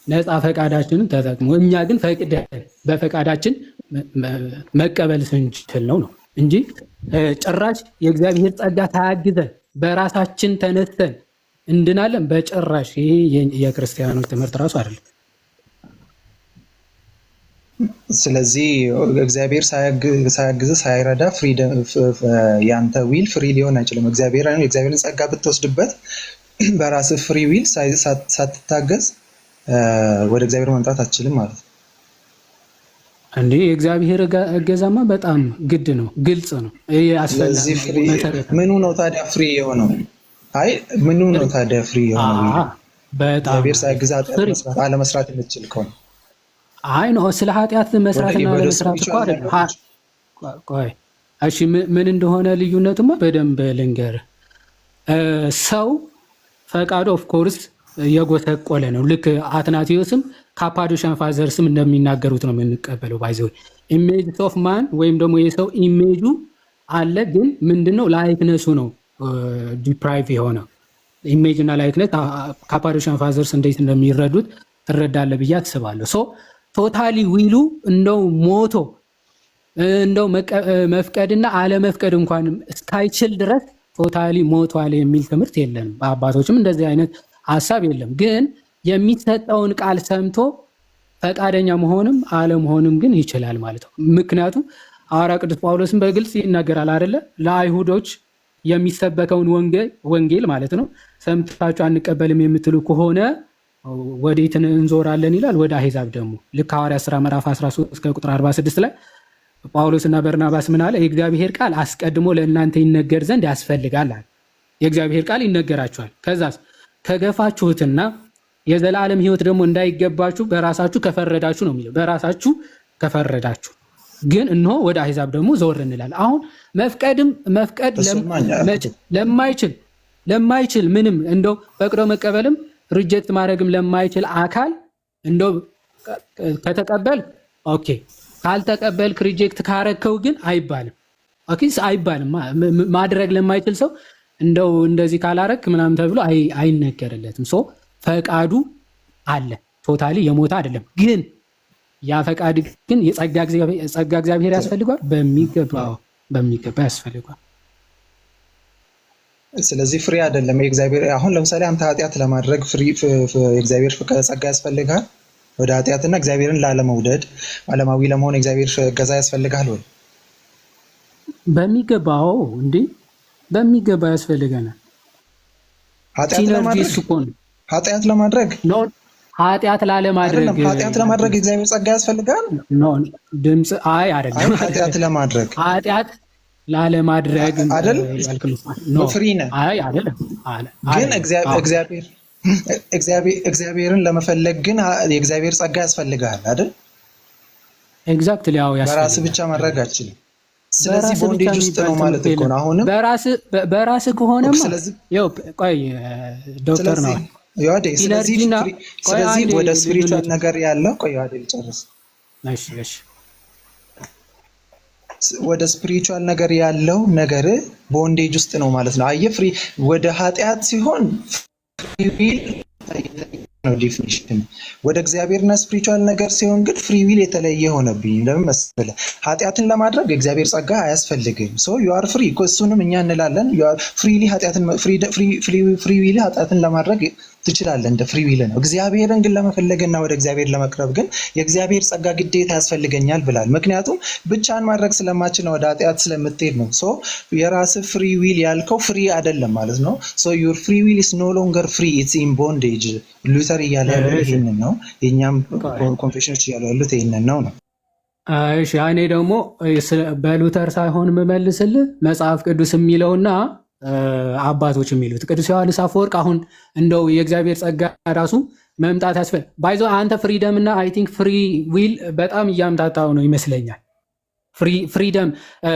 ነፃ ፈቃዳችንን ተጠቅሞ እኛ ግን ፈቅደን በፈቃዳችን መቀበል ስንችል ነው እንጂ ጭራሽ የእግዚአብሔር ጸጋ ሳያግዘን በራሳችን ተነስተን እንድናለን በጭራሽ። ይሄ የክርስቲያኖች ትምህርት ራሱ አይደለም። ስለዚህ እግዚአብሔር ሳያግዝ ሳይረዳ ፍሪደም ያንተ ዊል ፍሪ ሊሆን አይችልም። የእግዚአብሔርን ጸጋ ብትወስድበት በራስህ ፍሪ ዊል ሳትታገዝ ወደ እግዚአብሔር መምጣት አትችልም ማለት ነው። እንዴ የእግዚአብሔር እገዛማ በጣም ግድ ነው፣ ግልጽ ነው። ይሄ አስፈላጊ ምኑ ነው ታዲያ ፍሪ የሆነው? አይ ምኑ ነው ታዲያ ፍሪ የሆነው? በጣም እግዚአብሔር ሳያግዝ አለመስራት የምትችል ከሆነ አይ ነው። ስለ ኃጢአት መስራትና ለመስራት እኮ አይደለም። ቆይ እሺ ምን እንደሆነ ልዩነቱማ በደንብ ልንገር። ሰው ፈቃዱ ኦፍ ኮርስ የጎሰቆለ ነው። ልክ አትናቴዎስም ካፓዶሻን ፋዘርስም እንደሚናገሩት ነው የምንቀበለው። ባይዘው ኢሜጅ ኦፍ ማን ወይም ደግሞ የሰው ኢሜጁ አለ፣ ግን ምንድነው ላይክነሱ ነው ዲፕራይቭ የሆነው። ኢሜጅ እና ላይክነት ካፓዶሻን ፋዘርስ እንዴት እንደሚረዱት ትረዳለህ ብዬ አስባለሁ። ሶ ቶታሊ ዊሉ እንደው ሞቶ እንደው መፍቀድና አለመፍቀድ እንኳን እስካይችል ድረስ ቶታሊ ሞቷል የሚል ትምህርት የለንም። በአባቶችም እንደዚህ አይነት ሀሳብ የለም። ግን የሚሰጠውን ቃል ሰምቶ ፈቃደኛ መሆንም አለመሆንም ግን ይችላል ማለት ነው። ምክንያቱም ሐዋርያ ቅዱስ ጳውሎስን በግልጽ ይናገራል አይደለ? ለአይሁዶች የሚሰበከውን ወንጌል ማለት ነው ሰምታችሁ አንቀበልም የምትሉ ከሆነ ወዴት እንዞራለን ይላል? ወደ አሕዛብ ደግሞ። ልክ ሐዋርያ ሥራ ምዕራፍ 13 ከቁጥር 46 ላይ ጳውሎስና በርናባስ ምን አለ? የእግዚአብሔር ቃል አስቀድሞ ለእናንተ ይነገር ዘንድ ያስፈልጋል አለ። የእግዚአብሔር ቃል ይነገራችኋል። ከዛስ ከገፋችሁትና የዘላለም ሕይወት ደግሞ እንዳይገባችሁ በራሳችሁ ከፈረዳችሁ ነው የሚለው። በራሳችሁ ከፈረዳችሁ ግን እነሆ ወደ አሕዛብ ደግሞ ዘወር እንላለን። አሁን መፍቀድ ለማይችል ምንም እንደው ፈቅዶ መቀበልም ሪጀክት ማድረግም ለማይችል አካል እንደው ከተቀበል ኦኬ፣ ካልተቀበልክ ሪጀክት ካረከው ግን አይባልም። ኦኬ አይባልም። ማድረግ ለማይችል ሰው እንደው እንደዚህ ካላረክ ምናምን ተብሎ አይነገርለትም። ሶ ፈቃዱ አለ፣ ቶታሊ የሞተ አይደለም። ግን ያ ፈቃድ ግን የጸጋ እግዚአብሔር ያስፈልጓል፣ በሚገባ ያስፈልጓል። ስለዚህ ፍሬ አይደለም የእግዚአብሔር። አሁን ለምሳሌ አንተ ኃጢአት ለማድረግ የእግዚአብሔር ጸጋ ያስፈልጋል ወደ ኃጢአትና እግዚአብሔርን ላለመውደድ ዓለማዊ ለመሆን እግዚአብሔር እገዛ ያስፈልጋል ወይ? በሚገባው እንዴ በሚገባ ያስፈልገናል። ኃጢአት ለማድረግ ኃጢአት ለማድረግ እግዚአብሔር ጸጋ ያስፈልጋል። ድምፅ አይደለም። ኃጢአት ለማድረግ አይደል? ፍሪ ነህ አይደለም። ግን እግዚአብሔርን ለመፈለግ ግን የእግዚአብሔር ጸጋ ያስፈልጋል አይደል? ኤግዛክትሊ። ያው ያስፈልጋል። በራስህ ብቻ ማድረግ አትችልም። ስለዚህ ቦንዴጅ ውስጥ ነው ማለት እኮ ነው። አሁንም በራስህ ከሆነማ ይኸው ቆይ ዶክተር ነው ዮሐዴ። ስለዚህ ወደ ስፒሪቹዋል ነገር ያለው ቆይ ዮሐዴ ልጨርስ። እሺ ወደ ስፒሪቹዋል ነገር ያለው ነገር ቦንዴጅ ውስጥ ነው ማለት ነው። አየህ፣ ፍሪ ወደ ኃጢአት ሲሆን ፍሪ ዊል ነው ዲፊኒሽን። ወደ እግዚአብሔርና ስፒሪቹዋል ነገር ሲሆን ግን ፍሪ ዊል የተለየ ሆነብኝ። ለምን መሰለህ? ኃጢአትን ለማድረግ እግዚአብሔር ጸጋ አያስፈልግም። ሶ ዩ አር ፍሪ። እሱንም እኛ እንላለን ዩ አር ፍሪሊ ፍሪ ዊል ኃጢአትን ለማድረግ ትችላለህ፣ እንደ ፍሪ ዊል ነው። እግዚአብሔርን ግን ለመፈለግና ወደ እግዚአብሔር ለመቅረብ ግን የእግዚአብሔር ጸጋ ግዴታ ያስፈልገኛል ብላል። ምክንያቱም ብቻን ማድረግ ስለማችል ወደ ኃጢአት ስለምትሄድ ነው። ሶ የራስህ ፍሪ ዊል ያልከው ፍሪ አይደለም ማለት ነው። ሶ ዩር ፍሪ ዊል ኢዝ ኖ ሎንገር ፍሪ ኢትስ ኢን ቦንዴጅ። ሉተር እያለ ያለው ይሄንን ነው። የእኛም ኮንፌሽኖች እያሉ ያሉት ይሄንን ነው። እሺ እኔ ደግሞ በሉተር ሳይሆን የምመልስልህ መጽሐፍ ቅዱስ የሚለውና አባቶች የሚሉት ቅዱስ ዮሐንስ አፈወርቅ አሁን እንደው የእግዚአብሔር ጸጋ ራሱ መምጣት ያስፈልግ ባይዞ አንተ ፍሪደም እና አይ ቲንክ ፍሪ ዊል በጣም እያምታታው ነው ይመስለኛል። ፍሪደም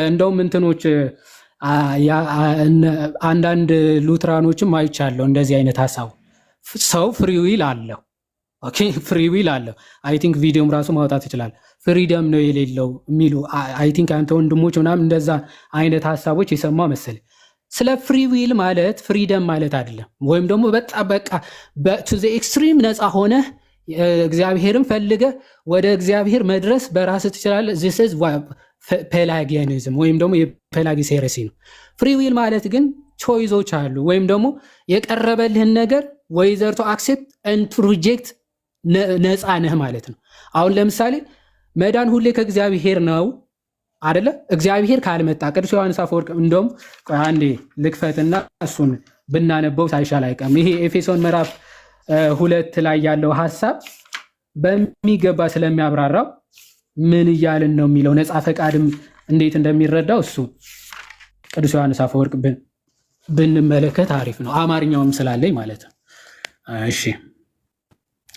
እንደውም እንትኖች አንዳንድ ሉትራኖችም አይቻለሁ እንደዚህ አይነት ሀሳቡ ሰው ፍሪ ዊል አለው። ኦኬ ፍሪ ዊል አለው። አይ ቲንክ ቪዲዮም ራሱ ማውጣት ይችላል። ፍሪደም ነው የሌለው የሚሉ አይ ቲንክ አንተ ወንድሞች ምናምን እንደዛ አይነት ሀሳቦች የሰማ መሰለኝ። ስለ ፍሪ ዊል ማለት ፍሪደም ማለት አይደለም። ወይም ደግሞ በጣም በቃ ቱ ዘ ኤክስትሪም ነፃ ሆነህ እግዚአብሔርን ፈልገህ ወደ እግዚአብሔር መድረስ በራስህ ትችላለህ። ዚስ ኢዝ ፔላጊያኒዝም ወይም ደግሞ የፔላጊስ ሄሬሲ ነው። ፍሪ ዊል ማለት ግን ቾይዞች አሉ፣ ወይም ደግሞ የቀረበልህን ነገር ወይዘር ቱ አክሴፕት ኤንድ ቱ ሪጀክት ነፃ ነህ ማለት ነው። አሁን ለምሳሌ መዳን ሁሌ ከእግዚአብሔር ነው አይደለ? እግዚአብሔር ካልመጣ ቅዱስ ዮሐንስ አፈወርቅ እንደውም አንዴ ልክፈትና እሱን ብናነበው ሳይሻል አይቀርም። ይሄ ኤፌሶን ምዕራፍ 2 ላይ ያለው ሀሳብ በሚገባ ስለሚያብራራው ምን እያልን ነው የሚለው ነፃ ፈቃድም እንዴት እንደሚረዳው እሱ ቅዱስ ዮሐንስ አፈወርቅ ብንመለከት አሪፍ ነው። አማርኛውም ስላለኝ ማለት ነው። እሺ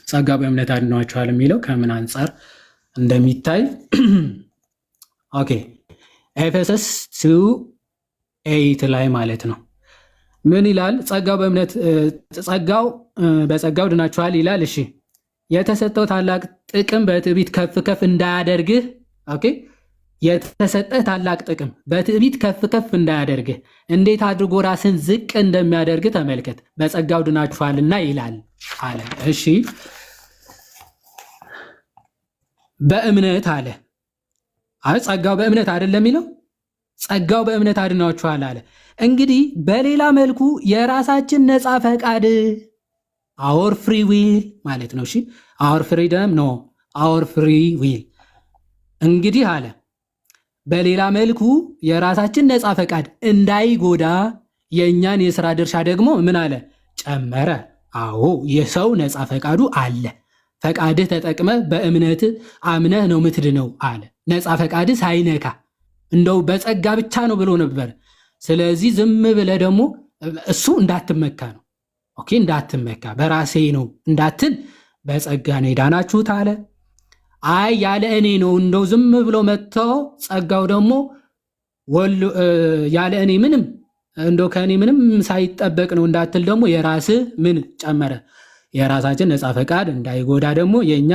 ጸጋ በእምነት አድኗችኋል የሚለው ከምን አንጻር እንደሚታይ ኦኬ ኤፌሶስ 2:8 ላይ ማለት ነው። ምን ይላል? በጸጋው ድናችኋል ይላል። እሺ የተሰጠው ታላቅ ጥቅም በትዕቢት ከፍ ከፍ እንዳያደርግህ። ኦኬ የተሰጠህ ታላቅ ጥቅም በትዕቢት ከፍ ከፍ እንዳያደርግህ እንዴት አድርጎ ራስን ዝቅ እንደሚያደርግ ተመልከት። በጸጋው ድናችኋልና ይላል አለ። እሺ በእምነት አለ። ጸጋው በእምነት አይደለም የሚለው፣ ጸጋው በእምነት አድናችኋል አለ። እንግዲህ በሌላ መልኩ የራሳችን ነፃ ፈቃድ አወር ፍሪ ዊል ማለት ነው። እሺ አወር ፍሪደም ኖ አወር ፍሪ ዊል። እንግዲህ አለ በሌላ መልኩ የራሳችን ነፃ ፈቃድ እንዳይጎዳ የእኛን የሥራ ድርሻ ደግሞ ምን አለ? ጨመረ። አዎ የሰው ነፃ ፈቃዱ አለ። ፈቃድህ ተጠቅመ በእምነት አምነህ ነው ምትድነው አለ። ነፃ ፈቃድህ ሳይነካ እንደው በጸጋ ብቻ ነው ብሎ ነበር። ስለዚህ ዝም ብለህ ደግሞ እሱ እንዳትመካ ነው። ኦኬ እንዳትመካ በራሴ ነው እንዳትል በጸጋ ነው የዳናችሁት አለ። አይ ያለ እኔ ነው እንደው ዝም ብሎ መጥተው ጸጋው ደግሞ ያለ እኔ ምንም እንደው ከእኔ ምንም ሳይጠበቅ ነው እንዳትል ደግሞ የራስህ ምን ጨመረ? የራሳችን ነፃ ፈቃድ እንዳይጎዳ ደግሞ የእኛ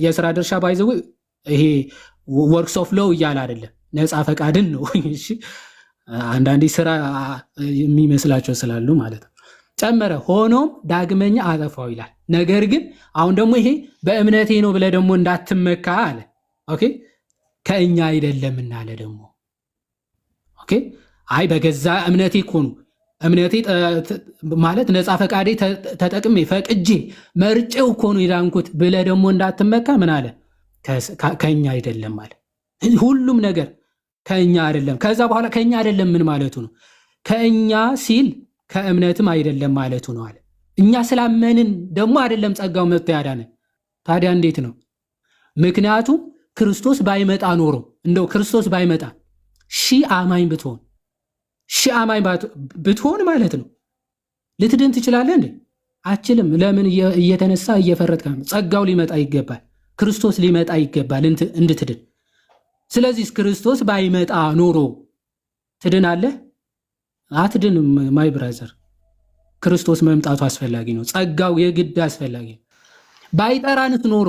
የሥራ ድርሻ ባይዘው ይሄ ወርክስ ኦፍ ሎው እያለ አይደለም፣ ነፃ ፈቃድን ነው። እሺ አንዳንዴ ስራ የሚመስላቸው ስላሉ ማለት ነው። ጨመረ ሆኖም ዳግመኛ አጠፋው ይላል። ነገር ግን አሁን ደግሞ ይሄ በእምነቴ ነው ብለህ ደግሞ እንዳትመካ አለ። ኦኬ ከእኛ አይደለምና አለ ደግሞ። ኦኬ አይ በገዛ እምነቴ እኮ ነው እምነቴ ማለት ነፃ ፈቃዴ ተጠቅሜ ፈቅጄ መርጬው እኮ ነው የዳንኩት ብለህ ደግሞ እንዳትመካ ምን አለ? ከእኛ አይደለም አለ። ሁሉም ነገር ከእኛ አይደለም። ከዛ በኋላ ከእኛ አይደለም ምን ማለቱ ነው? ከእኛ ሲል ከእምነትም አይደለም ማለቱ ነው አለ። እኛ ስላመንን ደግሞ አይደለም ጸጋው መጥቶ ያዳነን። ታዲያ እንዴት ነው? ምክንያቱም ክርስቶስ ባይመጣ ኖሮ እንደው ክርስቶስ ባይመጣ ሺህ አማኝ ብትሆን ማለት ነው ልትድን ትችላለህ እንዴ? አችልም። ለምን እየተነሳ እየፈረጥክ ነው? ጸጋው ሊመጣ ይገባል። ክርስቶስ ሊመጣ ይገባል እንድትድን። ስለዚህ ክርስቶስ ባይመጣ ኖሮ ትድናለህ? አትድንም። ማይ ብራዘር ክርስቶስ መምጣቱ አስፈላጊ ነው። ጸጋው የግድ አስፈላጊ ነው። ባይጠራንስ ኖሮ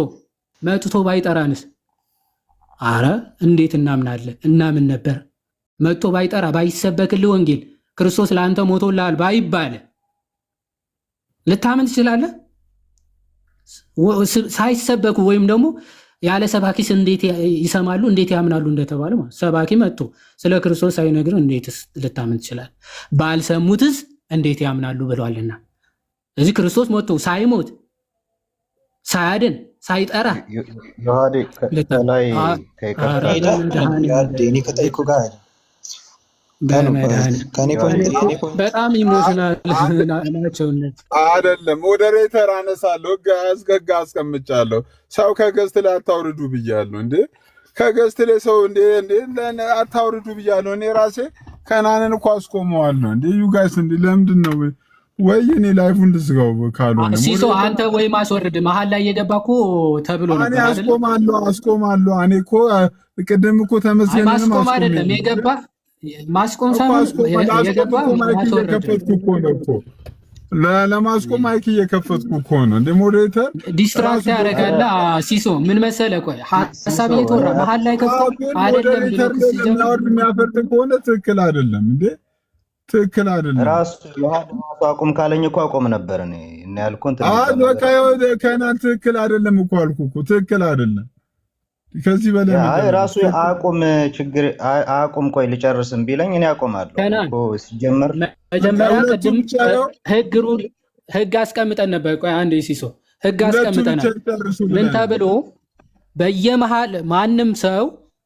መጥቶ ባይጠራንስ አረ እንዴት እናምን ነበር። መጥቶ ባይጠራ ባይሰበክልህ ወንጌል ክርስቶስ ለአንተ ሞቶልሃል ባይባል ልታምን ትችላለህ? ሳይሰበኩ ወይም ደግሞ ያለ ሰባኪስ እንዴት ይሰማሉ እንዴት ያምናሉ እንደተባለ ሰባኪ መጥቶ ስለ ክርስቶስ ሳይነግር እንዴት ልታምን ትችላለህ? ባልሰሙትስ እንዴት ያምናሉ ብለዋልና። እዚህ ክርስቶስ መጥቶ ሳይሞት ሳያድን ሳይጠራ በጣም ኢሞሽናል ናቸው። አይደለም ሞዴሬተር አነሳለሁ፣ ህግ አስቀምጫለሁ። ሰው ከገዝት ላይ አታውርዱ ብያለሁ። እንዴ ከገዝት ላይ ሰው እንዴ አታውርዱ ብያለሁ። እኔ ራሴ ከናንን እኮ አስቆመዋለሁ። እንዴ ዩ ጋይስ እንዴ ለምንድን ነው ወይ እኔ ላይፉን ልዝጋው? ካልሆነ ሲሶ አንተ ወይ ማስወርድ መሀል ላይ የገባ እኮ ተብሎ ነበር አይደል? አስቆማለሁ። እኔ እኮ ቅድም እኮ ተመስገን ማስቆም አይደለም የገባ ማስቆም ሳይሆን የገባ እየከፈትኩ እኮ ነው እኮ ለማስቆም ማይክ እየከፈትኩ እኮ ነው። እንደ ሞዴሬተር ዲስትራክት ያደርጋል። ሲሶ ምን መሰለህ? ቆይ ሐሳብ እየተወራ መሀል ላይ ከፍቶ አይደለም የሚያፈርጥ ከሆነ ትክክል አይደለም እንዴ? ትክክል አይደለም። ራሱ ዮሐንስ አቁም ካለኝ እኮ አቆም ነበር። እኔ እና ያልኩን በቃ ከናን ትክክል አይደለም እኮ አልኩ እኮ ትክክል አይደለም። ከዚህ በላይ ራሱ አቁም ችግር አቁም ቆይ ልጨርስም ቢለኝ እኔ አቆማለሁ እኮ ሲጀመር መጀመሪያ ቅድም ህግ አስቀምጠን ነበር። ቆይ አንዴ ሲሶ ህግ አስቀምጠናል። ምን ተብሎ በየመሃል ማንም ሰው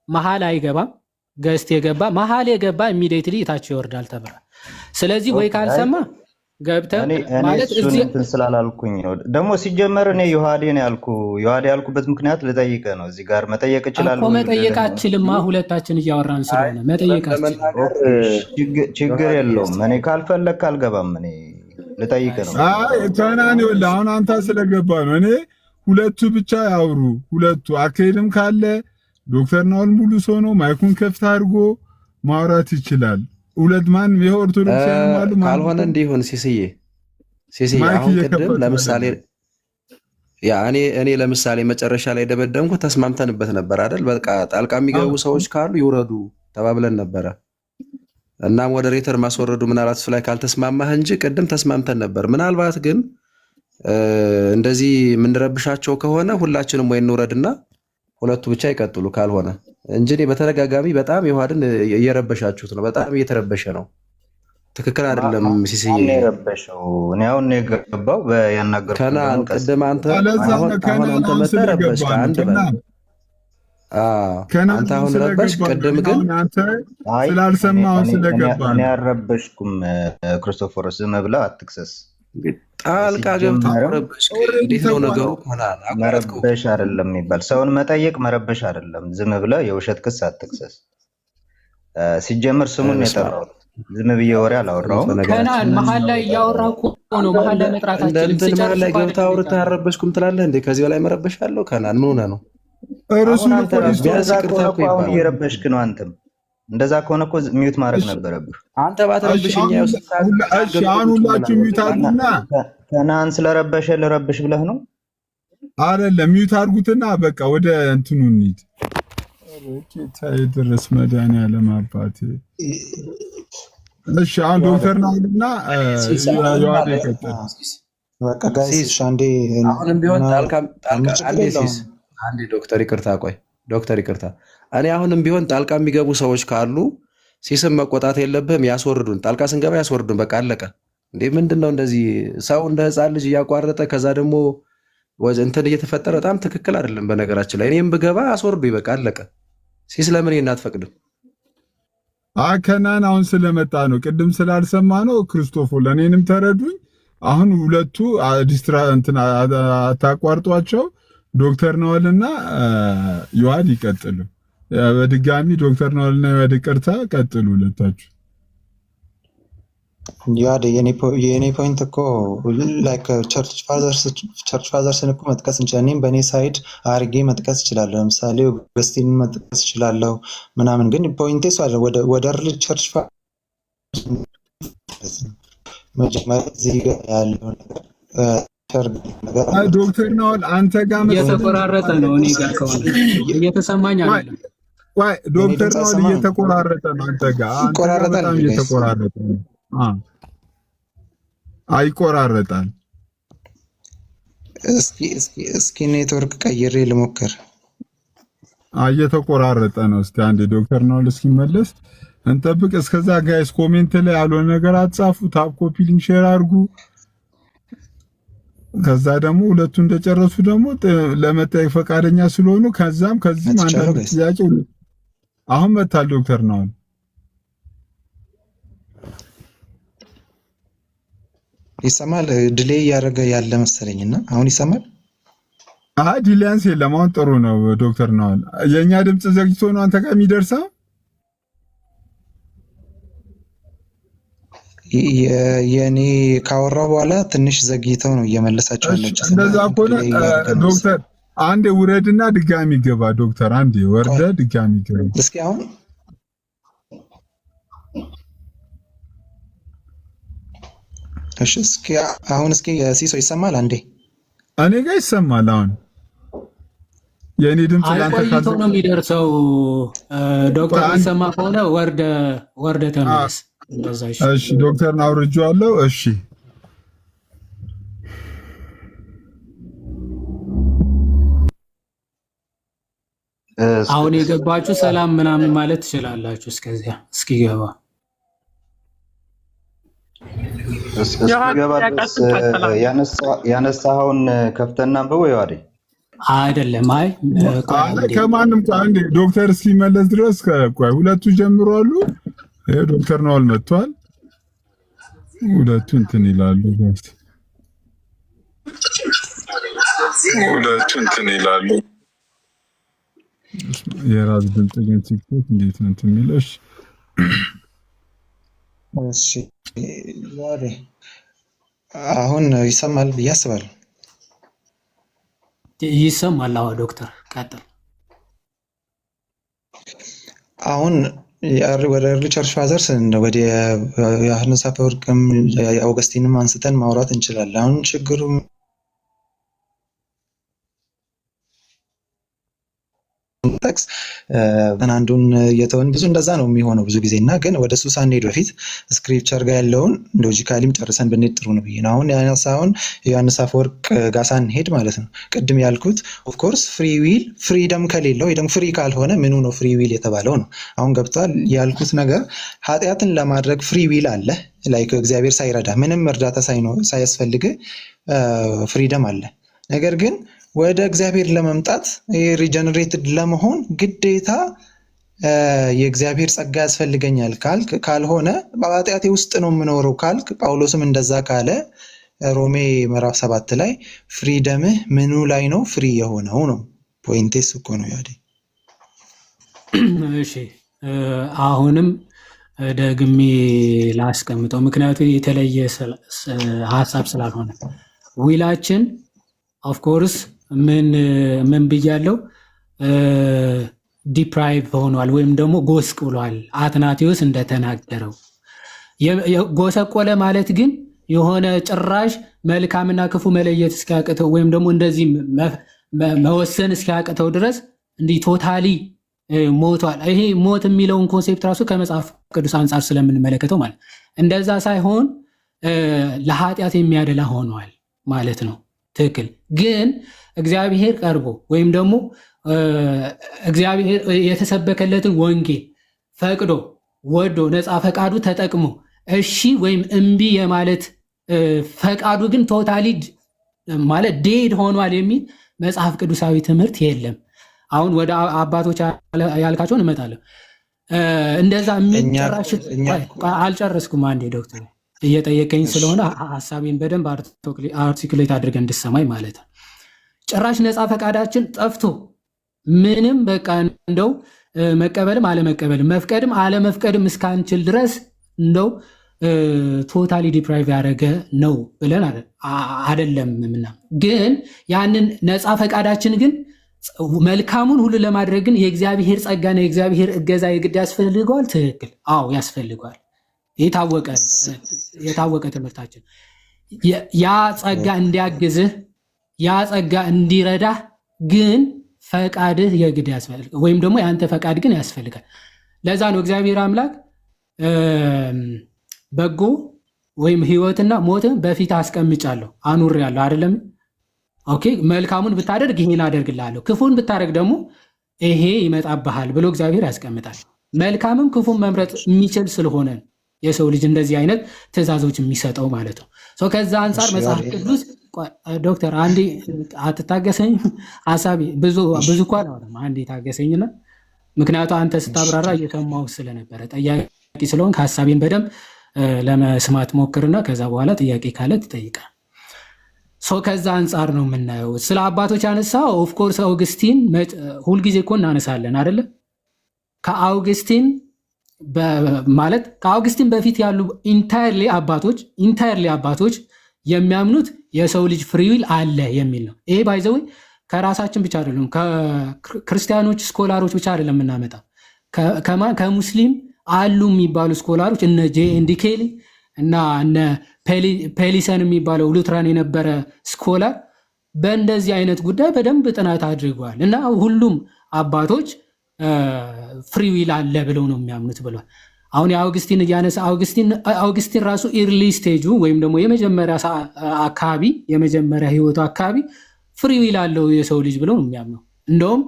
መሃል አይገባም። ገስት የገባ መሃል የገባ ኢሚዲየትሊ ታች ይወርዳል ተብሏል። ስለዚህ ወይ ካልሰማ ገብተህ ማለት እዚህ እንትን ስላላልኩኝ ነው። ደግሞ ሲጀመር እኔ ዮሐዴ ያልኩበት ምክንያት ልጠይቅህ ነው። እዚህ ጋር መጠየቅ እችላለሁ እኮ መጠየቅ አትችልማ። ሁለታችን እያወራን ስለሆነ መጠየቅ ችግር የለውም። እኔ ካልፈለግህ አልገባም። እኔ ልጠይቅህ ነው። ተናን ይኸውልህ አሁን አንተ ስለገባ ነው። እኔ ሁለቱ ብቻ ያውሩ። ሁለቱ አካሄድም ካለ ዶክተር ናኦል ሙሉ ሰው ነው። ማይኩን ከፍታ አድርጎ ማውራት ይችላል። ሁለት ማን የኦርቶዶክሳውያን አሉ ካልሆነ እንዲሁን ሲስዬ አሁን ቅድም ለምሳሌ እኔ ለምሳሌ መጨረሻ ላይ ደመደምኩ ተስማምተንበት ነበር አይደል? በቃ ጣልቃ የሚገቡ ሰዎች ካሉ ይውረዱ ተባብለን ነበረ እና ሞዴሬተር ማስወረዱ ምናልባት እሱ ላይ ካልተስማማህ እንጂ ቅድም ተስማምተን ነበር። ምናልባት ግን እንደዚህ የምንረብሻቸው ከሆነ ሁላችንም ወይ እንውረድና ሁለቱ ብቻ ይቀጥሉ ካልሆነ እንጂ እኔ በተደጋጋሚ በጣም ዮሐድን እየረበሻችሁት ነው። በጣም እየተረበሸ ነው። ትክክል አይደለም። ሲስዬ የረበሸው እኔ አሁን ነው የገባው ያናገርኩት ከናን ቅድም አንተ አሁን አንተ መተረበሽ አንድ በል አንተ አሁን ረበሽ ቅድም ግን ስላልሰማሁ ስለገባ እኔ አልረበሽኩም። ክርስቶፎሮስ ዝም ብለህ አትክሰስ። ጣልቃ ገብተህ ረበሽ እንዴት ነው ነገሩ? መረበሽ አይደለም የሚባል ሰውን መጠየቅ መረበሽ አይደለም። ዝም ብለህ የውሸት ክስ አትክሰስ። ሲጀምር ስሙን የጠራሁት ዝም ብዬ ወሬ አላወራሁም። ከናን መሀል ላይ እያወራሁ እኮ ነው። መሀል ላይ መጥራታችን መሀል ላይ ገብተህ አውርተህ አልረበሽኩም ትላለህ እንዴ? ከዚህ በላይ መረበሽ አለው? ከናን ምን ሆነህ ነው? አሁን እየረበሽክ ነው። አንተም እንደዛ ከሆነ እኮ ሚዩት ማድረግ ነበረብህ። አንተ ባትረብሽኝ አሁን ሁላችሁ ሚዩት አድርጉና ከናን ስለረበሸ ልረብሽ ብለህ ነው አይደለም? ሚዩት አድርጉትና በቃ ወደ እንትኑ እንሂድ። ጌታዬ ድረስ መድኃኒዓለም አባቴ። እሺ አሁን ዶክተር ናኦልና ዮሐድ ይቀጥል። በቃ ጋይስ አንዴ አሁንም ቢሆን ጣልቃ አንዴ ዶክተር ይቅርታ፣ ቆይ ዶክተር ይቅርታ። እኔ አሁንም ቢሆን ጣልቃ የሚገቡ ሰዎች ካሉ ሲስም መቆጣት የለብህም። ያስወርዱን፣ ጣልቃ ስንገባ ያስወርዱን። በቃ አለቀ። እንዴ ምንድነው እንደዚህ ሰው እንደ ህፃን ልጅ እያቋረጠ ከዛ ደግሞ እንትን እየተፈጠረ በጣም ትክክል አይደለም። በነገራችን ላይ እኔም ብገባ አስወርዱኝ። በቃ አለቀ። ሲስ ለምን ይሄን አትፈቅድም? ከናን አሁን ስለመጣ ነው። ቅድም ስላልሰማ ነው። ክርስቶፎር ለእኔንም ተረዱኝ። አሁን ሁለቱ አታቋርጧቸው። ዶክተር ናኦልና ዮሐድ ይቀጥሉ። በድጋሚ ዶክተር ናኦልና ዮሐድ ይቅርታ፣ ቀጥሉ ሁለታችሁ። ዮሐድ የኔ ፖይንት እኮ ላይክ ቸርች ፋዘርስን እኮ መጥቀስ እንችላለን። እኔም በእኔ ሳይድ አርጌ መጥቀስ እችላለሁ። ለምሳሌ ኦገስቲንን መጥቀስ እችላለሁ ምናምን። ግን ፖይንቴ እሱ አለ ወደ ርል ቸርች መጀመሪያ እዚህ ያለው ነገር ዶክተር ናኦል አንተ ጋር እየተቆራረጠ ነው። እኔ ጋር ከሆነ እየተሰማኝ አይደለም። ወይ ዶክተር ናኦል እየተቆራረጠ ነው። አንተ ጋር በጣም እየተቆራረጠ ነው። አይቆራረጣል። እስኪ ኔትወርክ ቀይሬ ልሞክር። እየተቆራረጠ ነው። እስቲ አንዴ ዶክተር ናኦል እስኪመለስ እንጠብቅ። እስከዛ ጋይስ ኮሜንት ላይ ያልሆነ ነገር አትጻፉ። ታፕ ኮፒ ሊንክ ሼር አድርጉ። ከዛ ደግሞ ሁለቱ እንደጨረሱ ደግሞ ለመጠየቅ ፈቃደኛ ስለሆኑ ከዚህም አንዳንድ ጥያቄ አሁን መጣል ዶክተር ናኦል ይሰማል? ዲሌይ እያደረገ ያለ መሰለኝና አሁን ይሰማል? ዲሊያንስ የለም። አሁን ጥሩ ነው ዶክተር ናኦል። የእኛ ድምፅ ዘግይቶ ነው አንተ ጋር የሚደርሰው? የኔ ካወራው በኋላ ትንሽ ዘግይተው ነው እየመለሳቸው ያለችው። እንደዛ ከሆነ ዶክተር አንዴ ውረድና ድጋሚ ገባ። ዶክተር አንዴ ወርደ ድጋሚ ገባ። እስኪ አሁን እሺ፣ እስኪ ሲሶ ይሰማል? አንዴ እኔ ጋር ይሰማል። አሁን የኔ ድምጽ ላንተ ቆይቶ ነው የሚደርሰው። ዶክተር ይሰማ ከሆነ ወርደ ተመለስ። እሺ ዶክተር አውርጄዋለሁ። እሺ አሁን የገባችሁ ሰላም ምናምን ማለት ትችላላችሁ። እስከዚያ እስኪገባ ያነሳኸውን ከፍተና አንብቦ ይዋዴ አይደለም። አይ ከማንም አንዴ ዶክተር እስኪመለስ ድረስ ቆይ። ሁለቱ ጀምሯሉ። ዶክተር ናኦል መጥቷል። ሁለቱ እንትን ይላሉ። የራስ ድምጽ ግን ቲክቶክ እንዴት ነው እንትን የሚለሽ? እሺ አሁን ይሰማል ብዬ አስባለሁ። ይሰማል። አዎ ዶክተር ቀጥል። አሁን ወደ ኤርሊ ቸርች ፋዘርስ ወደ ዮሐንስ አፈወርቅም አውገስቲንም አንስተን ማውራት እንችላለን። አሁን ችግሩ ጠቅስ አንዱን እየተውን ብዙ እንደዛ ነው የሚሆነው ብዙ ጊዜ እና ግን ወደ እሱ ሳንሄድ በፊት ስክሪፕቸር ጋር ያለውን ሎጂካሊም ጨርሰን ብንሄድ ጥሩ ነው ብዬ ነው። አሁን ያነሳውን ዮሐንስ አፈወርቅ ጋር ሳንሄድ ማለት ነው ቅድም ያልኩት ኦፍኮርስ ፍሪ ዊል ፍሪደም ከሌለው ወይ ደግሞ ፍሪ ካልሆነ ምኑ ነው ፍሪ ዊል የተባለው ነው። አሁን ገብቷል ያልኩት ነገር ኃጢአትን ለማድረግ ፍሪ ዊል አለ ላይክ እግዚአብሔር ሳይረዳ ምንም እርዳታ ሳያስፈልግ ፍሪደም አለ። ነገር ግን ወደ እግዚአብሔር ለመምጣት ሪጀነሬትድ ለመሆን ግዴታ የእግዚአብሔር ጸጋ ያስፈልገኛል ካልክ ካልሆነ በኃጢአቴ ውስጥ ነው የምኖረው ካልክ ጳውሎስም እንደዛ ካለ ሮሜ ምዕራፍ 7 ላይ ፍሪደምህ ምኑ ላይ ነው ፍሪ የሆነው ነው። ፖይንቴስ እኮ ነው ያዴ። እሺ አሁንም ደግሜ ላስቀምጠው ምክንያቱም የተለየ ሀሳብ ስላልሆነ ዊላችን ኦፍኮርስ ምን ብያለው ዲፕራይቭ ሆኗል ወይም ደግሞ ጎስቁሏል። አትናቴዎስ እንደተናገረው ጎሰቆለ ማለት ግን የሆነ ጭራሽ መልካምና ክፉ መለየት እስኪያቅተው ወይም ደግሞ እንደዚህ መወሰን እስኪያቅተው ድረስ እንዲህ ቶታሊ ሞቷል። ይሄ ሞት የሚለውን ኮንሴፕት ራሱ ከመጽሐፍ ቅዱስ አንጻር ስለምንመለከተው ማለት እንደዛ ሳይሆን ለኃጢአት የሚያደላ ሆኗል ማለት ነው። ትክክል። ግን እግዚአብሔር ቀርቦ ወይም ደግሞ እግዚአብሔር የተሰበከለትን ወንጌል ፈቅዶ ወዶ ነፃ ፈቃዱ ተጠቅሞ እሺ ወይም እምቢ የማለት ፈቃዱ ግን ቶታሊ ማለት ዴድ ሆኗል የሚል መጽሐፍ ቅዱሳዊ ትምህርት የለም። አሁን ወደ አባቶች ያልካቸውን እመጣለሁ። እንደዛ የሚጨራሽ አልጨረስኩም። አንዴ ዶክተር እየጠየቀኝ ስለሆነ ሀሳቤን በደንብ አርቲኩሌት አድርገን እንድሰማኝ ማለት ነው። ጭራሽ ነፃ ፈቃዳችን ጠፍቶ ምንም በቃ እንደው መቀበልም አለመቀበልም መፍቀድም አለመፍቀድም እስካንችል ድረስ እንደው ቶታሊ ዲፕራይቭ ያደረገ ነው ብለን አይደለም ምናምን። ግን ያንን ነፃ ፈቃዳችን ግን መልካሙን ሁሉ ለማድረግ ግን የእግዚአብሔር ጸጋና የእግዚአብሔር እገዛ የግድ ያስፈልገዋል። ትክክል። አዎ ያስፈልገዋል። የታወቀ ትምህርታችን ያ ጸጋ እንዲያግዝህ ያ ጸጋ እንዲረዳህ ግን ፈቃድህ የግድ ያስፈልጋል፣ ወይም ደግሞ የአንተ ፈቃድ ግን ያስፈልጋል። ለዛ ነው እግዚአብሔር አምላክ በጎ ወይም ሕይወትና ሞትን በፊት አስቀምጫለሁ አኑሬያለሁ አይደለም? ኦኬ መልካሙን ብታደርግ ይሄን አደርግልሃለሁ፣ ክፉን ብታደርግ ደግሞ ይሄ ይመጣብሃል ብሎ እግዚአብሔር ያስቀምጣል። መልካምም ክፉን መምረጥ የሚችል ስለሆነ የሰው ልጅ እንደዚህ አይነት ትእዛዞች የሚሰጠው ማለት ነው። ከዛ አንጻር መጽሐፍ ቅዱስ ዶክተር አንዴ አትታገሰኝ፣ ሀሳቢ ብዙ እኮ አላወራም። አንዴ ታገሰኝና ምክንያቱ አንተ ስታብራራ እየሰማሁ ስለነበረ ጠያቂ ስለሆንክ ሀሳቤን በደንብ ለመስማት ሞክርና ከዛ በኋላ ጥያቄ ካለ ትጠይቃል። ከዛ አንጻር ነው የምናየው። ስለ አባቶች ያነሳ ኦፍኮርስ አውግስቲን ሁልጊዜ እኮ እናነሳለን አይደለ? ከአውግስቲን በፊት ያሉ ኢንታየርሊ አባቶች የሚያምኑት የሰው ልጅ ፍሪዊል አለ የሚል ነው። ይሄ ባይዘው ከራሳችን ብቻ አይደለም፣ ከክርስቲያኖች ስኮላሮች ብቻ አይደለም የምናመጣው። ከሙስሊም አሉ የሚባሉ ስኮላሮች እነ ጄ.ኤን.ዲ. ኬሊ እና እነ ፔሊሰን የሚባለው ሉትራን የነበረ ስኮላር በእንደዚህ አይነት ጉዳይ በደንብ ጥናት አድርገዋል እና ሁሉም አባቶች ፍሪዊል አለ ብለው ነው የሚያምኑት ብሏል። አሁን የአውግስቲን እያነሳ አውግስቲን ራሱ ኢርሊ ስቴጁ ወይም ደግሞ የመጀመሪያ ህይወቱ አካባቢ ፍሪዊል አለው የሰው ልጅ ብለው ነው የሚያምነው። እንደውም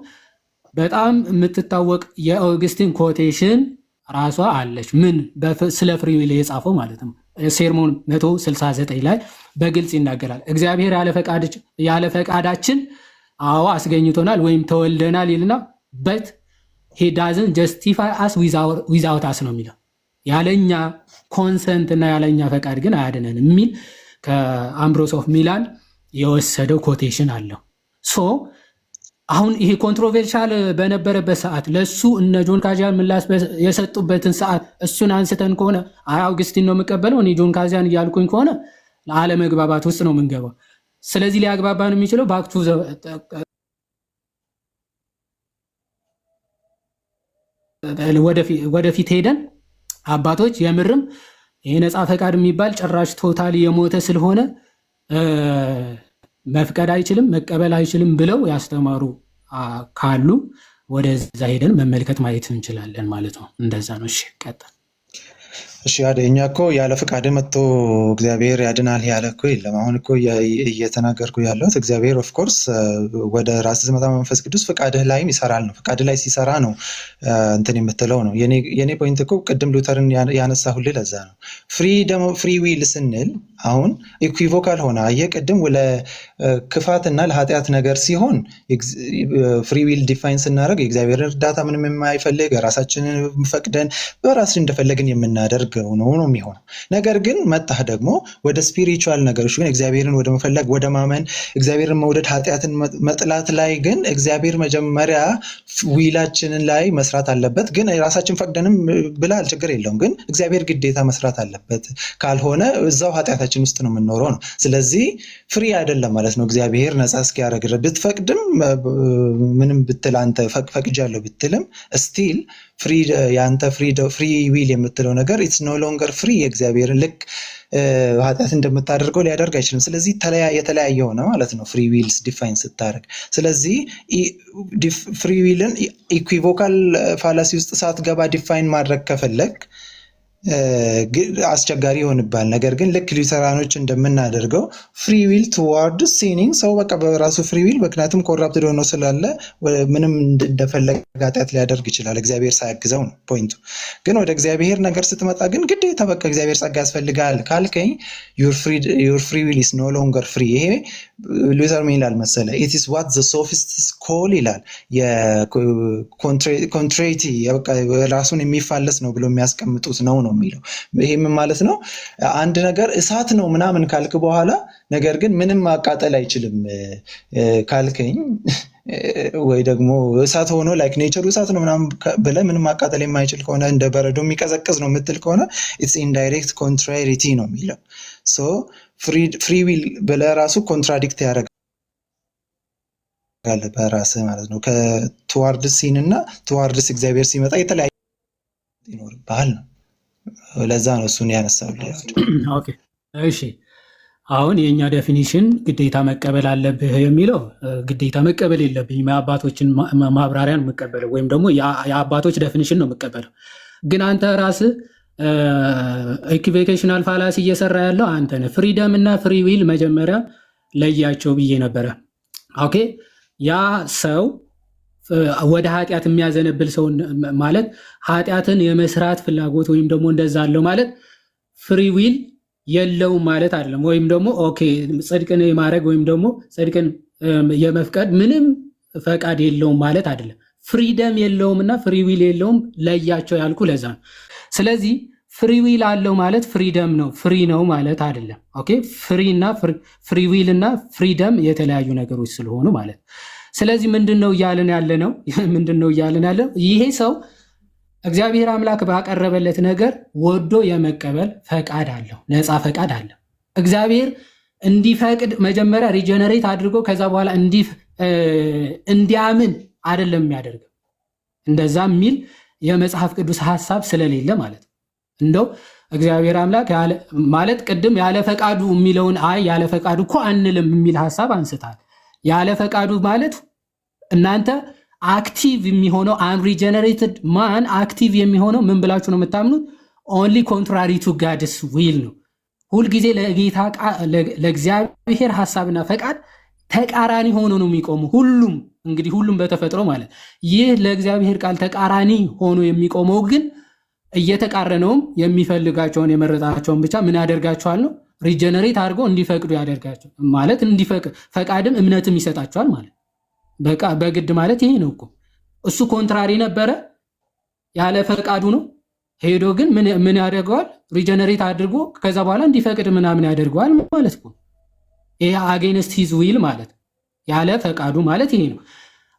በጣም የምትታወቅ የአውግስቲን ኮቴሽን ራሷ አለች። ስለ ፍሪዊል የጻፈው ማለት ነው። ሴርሞን 169 ላይ በግልጽ ይናገራል። እግዚአብሔር ያለ ፈቃዳችን አዎ አስገኝቶናል ወይም ተወልደናል ይልና በት he doesn't justify us without us ነው የሚለው። ያለኛ ኮንሰንት እና ያለኛ ፈቃድ ግን አያድነን የሚል ከአምብሮስ ኦፍ ሚላን የወሰደው ኮቴሽን አለው። አሁን ይሄ ኮንትሮቨርሻል በነበረበት ሰዓት ለሱ እነ ጆን ካዚያን ምላሽ የሰጡበትን ሰዓት እሱን አንስተን ከሆነ አውግስቲን ነው የምቀበለው እኔ ጆን ካዚያን እያልኩኝ ከሆነ ለአለመግባባት ውስጥ ነው የምንገባው። ስለዚህ ሊያግባባን የሚችለው ባክቱ ወደፊት ሄደን አባቶች የምርም ይሄ ነፃ ፈቃድ የሚባል ጭራሽ ቶታሊ የሞተ ስለሆነ መፍቀድ አይችልም መቀበል አይችልም ብለው ያስተማሩ ካሉ ወደዛ ሄደን መመልከት ማየት እንችላለን ማለት ነው። እንደዛ ነው። እሺ ቀጥል። እሺ እኛ እኮ ያለ ፈቃድ መጥቶ እግዚአብሔር ያድናል ያለ እኮ የለም። አሁን እኮ እየተናገርኩ ያለሁት እግዚአብሔር ኦፍኮርስ ወደ ራስ ዝመጣ መንፈስ ቅዱስ ፈቃድህ ላይም ይሰራል ነው። ፈቃድ ላይ ሲሰራ ነው እንትን የምትለው ነው። የኔ ፖይንት እኮ ቅድም ሉተርን ያነሳሁልህ ለዛ ነው። ፍሪ ዊል ስንል አሁን ኢኩቪቮካል ሆነ። አየህ ቅድም ለክፋትና ለኃጢአት ነገር ሲሆን ፍሪ ዊል ዲፋይን ስናደርግ የእግዚአብሔርን እርዳታ ምንም የማይፈልግ ራሳችንን ፈቅደን በራስ እንደፈለግን የምናደርገው ነው የሚሆነው። ነገር ግን መጣህ ደግሞ ወደ ስፒሪቹዋል ነገሮች ግን እግዚአብሔርን ወደ መፈለግ ወደ ማመን እግዚአብሔርን መውደድ ኃጢአትን መጥላት ላይ ግን እግዚአብሔር መጀመሪያ ዊላችንን ላይ መስራት አለበት። ግን ራሳችን ፈቅደንም ብላል ችግር የለውም። ግን እግዚአብሔር ግዴታ መስራት አለበት። ካልሆነ እዛው ኃጢአታችን ውስጥ ነው የምንኖረው ነው። ስለዚህ ፍሪ አይደለም ማለት ነው። እግዚአብሔር ነፃ እስኪያደርግ ብትፈቅድም ምንም ብትል አንተ ፈቅጃለሁ ብትልም ስቲል የአንተ ፍሪ ዊል የምትለው ነገር ኢትስ ኖ ሎንገር ፍሪ። የእግዚአብሔርን ልክ ኃጢአት እንደምታደርገው ሊያደርግ አይችልም። ስለዚህ የተለያየ ሆነ ማለት ነው ፍሪ ዊልስ ዲፋይን ስታደርግ። ስለዚህ ፍሪ ዊልን ኢኩቮካል ፋላሲ ውስጥ ሳትገባ ዲፋይን ማድረግ ከፈለግ አስቸጋሪ ይሆንባል። ነገር ግን ልክ ሉተራኖች እንደምናደርገው ፍሪ ዊል ቱዋርድ ሲኒንግ ሰው በቃ በራሱ ፍሪ ዊል ምክንያቱም ኮራፕትድ ሆኖ ስላለ ምንም እንደፈለገ ኃጢአት ሊያደርግ ይችላል እግዚአብሔር ሳያግዘው ነው ፖይንቱ። ግን ወደ እግዚአብሔር ነገር ስትመጣ ግን ግዴታ በቃ እግዚአብሔር ጸጋ ያስፈልጋል ካልከኝ ዩር ፍሪ ዊል ኢዝ ኖ ሎንገር ፍሪ። ይሄ ሉተር ምን ይላል መሰለ ኢት ኢዝ ዋት ዘ ሶፊስትስ ኮል ይላል። የኮንትሬቲ ራሱን የሚፋለስ ነው ብሎ የሚያስቀምጡት ነው የሚለው። ይሄም ማለት ነው አንድ ነገር እሳት ነው ምናምን ካልክ በኋላ ነገር ግን ምንም ማቃጠል አይችልም ካልከኝ ወይ ደግሞ እሳት ሆኖ ላይክ ኔቸሩ እሳት ነው ምናምን ብለህ ምንም ማቃጠል የማይችል ከሆነ እንደ በረዶ የሚቀዘቅዝ ነው የምትል ከሆነ ኢትስ ኢንዳይሬክት ኮንትራሪቲ ነው የሚለው። ሶ ፍሪ ዊል ብለህ ራሱ ኮንትራዲክት ያደርጋል በራስህ ማለት ነው። ከቱዋርድስ ሲን እና ቱዋርድስ እግዚአብሔር ሲመጣ የተለያየ ይኖርብሃል ነው። ለዛ ነው እሱን ያነሳው። ኦኬ እሺ አሁን የኛ ዴፊኒሽን ግዴታ መቀበል አለብህ የሚለው ግዴታ መቀበል የለብኝም። የአባቶችን ማብራሪያን መቀበል ወይም ደግሞ የአባቶች ዴፊኒሽን ነው መቀበለው። ግን አንተ ራስህ ኢኩቮኬሽናል ፋላሲ እየሰራ ያለው አንተ ነህ። ፍሪደም እና ፍሪ ዊል መጀመሪያ ለያቸው ብዬ ነበረ። ኦኬ ያ ሰው ወደ ኃጢአት የሚያዘነብል ሰው ማለት ኃጢአትን የመስራት ፍላጎት ወይም ደግሞ እንደዛ አለው ማለት ፍሪ ዊል የለውም ማለት አይደለም። ወይም ደግሞ ኦኬ ጽድቅን የማድረግ ወይም ደግሞ ጽድቅን የመፍቀድ ምንም ፈቃድ የለውም ማለት አይደለም። ፍሪደም የለውም እና ፍሪ ዊል የለውም ለያቸው ያልኩ ለዛ ነው። ስለዚህ ፍሪ ዊል አለው ማለት ፍሪደም ነው ፍሪ ነው ማለት አይደለም። ኦኬ ፍሪ ዊል እና ፍሪደም የተለያዩ ነገሮች ስለሆኑ ማለት ስለዚህ ምንድነው እያልን ያለ ነው? ይሄ ሰው እግዚአብሔር አምላክ ባቀረበለት ነገር ወዶ የመቀበል ፈቃድ አለው፣ ነፃ ፈቃድ አለው። እግዚአብሔር እንዲፈቅድ መጀመሪያ ሪጀነሬት አድርጎ ከዛ በኋላ እንዲያምን አይደለም የሚያደርገው። እንደዛ የሚል የመጽሐፍ ቅዱስ ሐሳብ ስለሌለ ማለት እንደው እግዚአብሔር አምላክ ማለት ቅድም ያለ ፈቃዱ የሚለውን ያለ ፈቃዱ እኮ አንልም የሚል ሐሳብ አንስታል። ያለ ፈቃዱ ማለት እናንተ አክቲቭ የሚሆነው አንሪጀነሬትድ ማን አክቲቭ የሚሆነው ምን ብላችሁ ነው የምታምኑት? ኦንሊ ኮንትራሪ ቱ ጋድስ ዊል ነው። ሁልጊዜ ለእግዚአብሔር ሐሳብና ፈቃድ ተቃራኒ ሆኖ ነው የሚቆሙ። ሁሉም በተፈጥሮ ማለት ይህ ለእግዚአብሔር ቃል ተቃራኒ ሆኖ የሚቆመው ግን እየተቃረነውም የሚፈልጋቸውን የመረጣቸውን ብቻ ምን ያደርጋቸዋል ነው ሪጀነሬት አድርጎ እንዲፈቅዱ ያደርጋቸው ማለት ፈቃድም እምነትም ይሰጣቸዋል ማለት በቃ በግድ ማለት ይሄ ነው እኮ። እሱ ኮንትራሪ ነበረ ያለ ፈቃዱ ነው ሄዶ ግን ምን ያደርገዋል ሪጀነሬት አድርጎ ከዛ በኋላ እንዲፈቅድ ምናምን ያደርገዋል ማለት እኮ። ይሄ አጌንስት ሂዝ ዊል ማለት ያለ ፈቃዱ ማለት ይሄ ነው።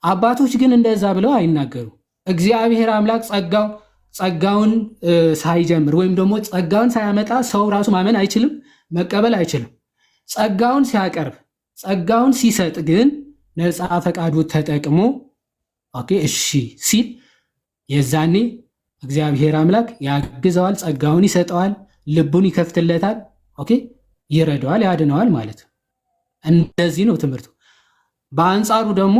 አባቶች ግን እንደዛ ብለው አይናገሩ። እግዚአብሔር አምላክ ጸጋውን ሳይጀምር ወይም ደግሞ ጸጋውን ሳያመጣ ሰው ራሱ ማመን አይችልም፣ መቀበል አይችልም። ጸጋውን ሲያቀርብ ጸጋውን ሲሰጥ ግን ነፃ ፈቃዱ ተጠቅሞ ኦኬ እሺ ሲል የዛኔ እግዚአብሔር አምላክ ያግዘዋል፣ ጸጋውን ይሰጠዋል፣ ልቡን ይከፍትለታል፣ ኦኬ ይረዳዋል፣ ያድነዋል ማለት ነው። እንደዚህ ነው ትምህርቱ። በአንጻሩ ደግሞ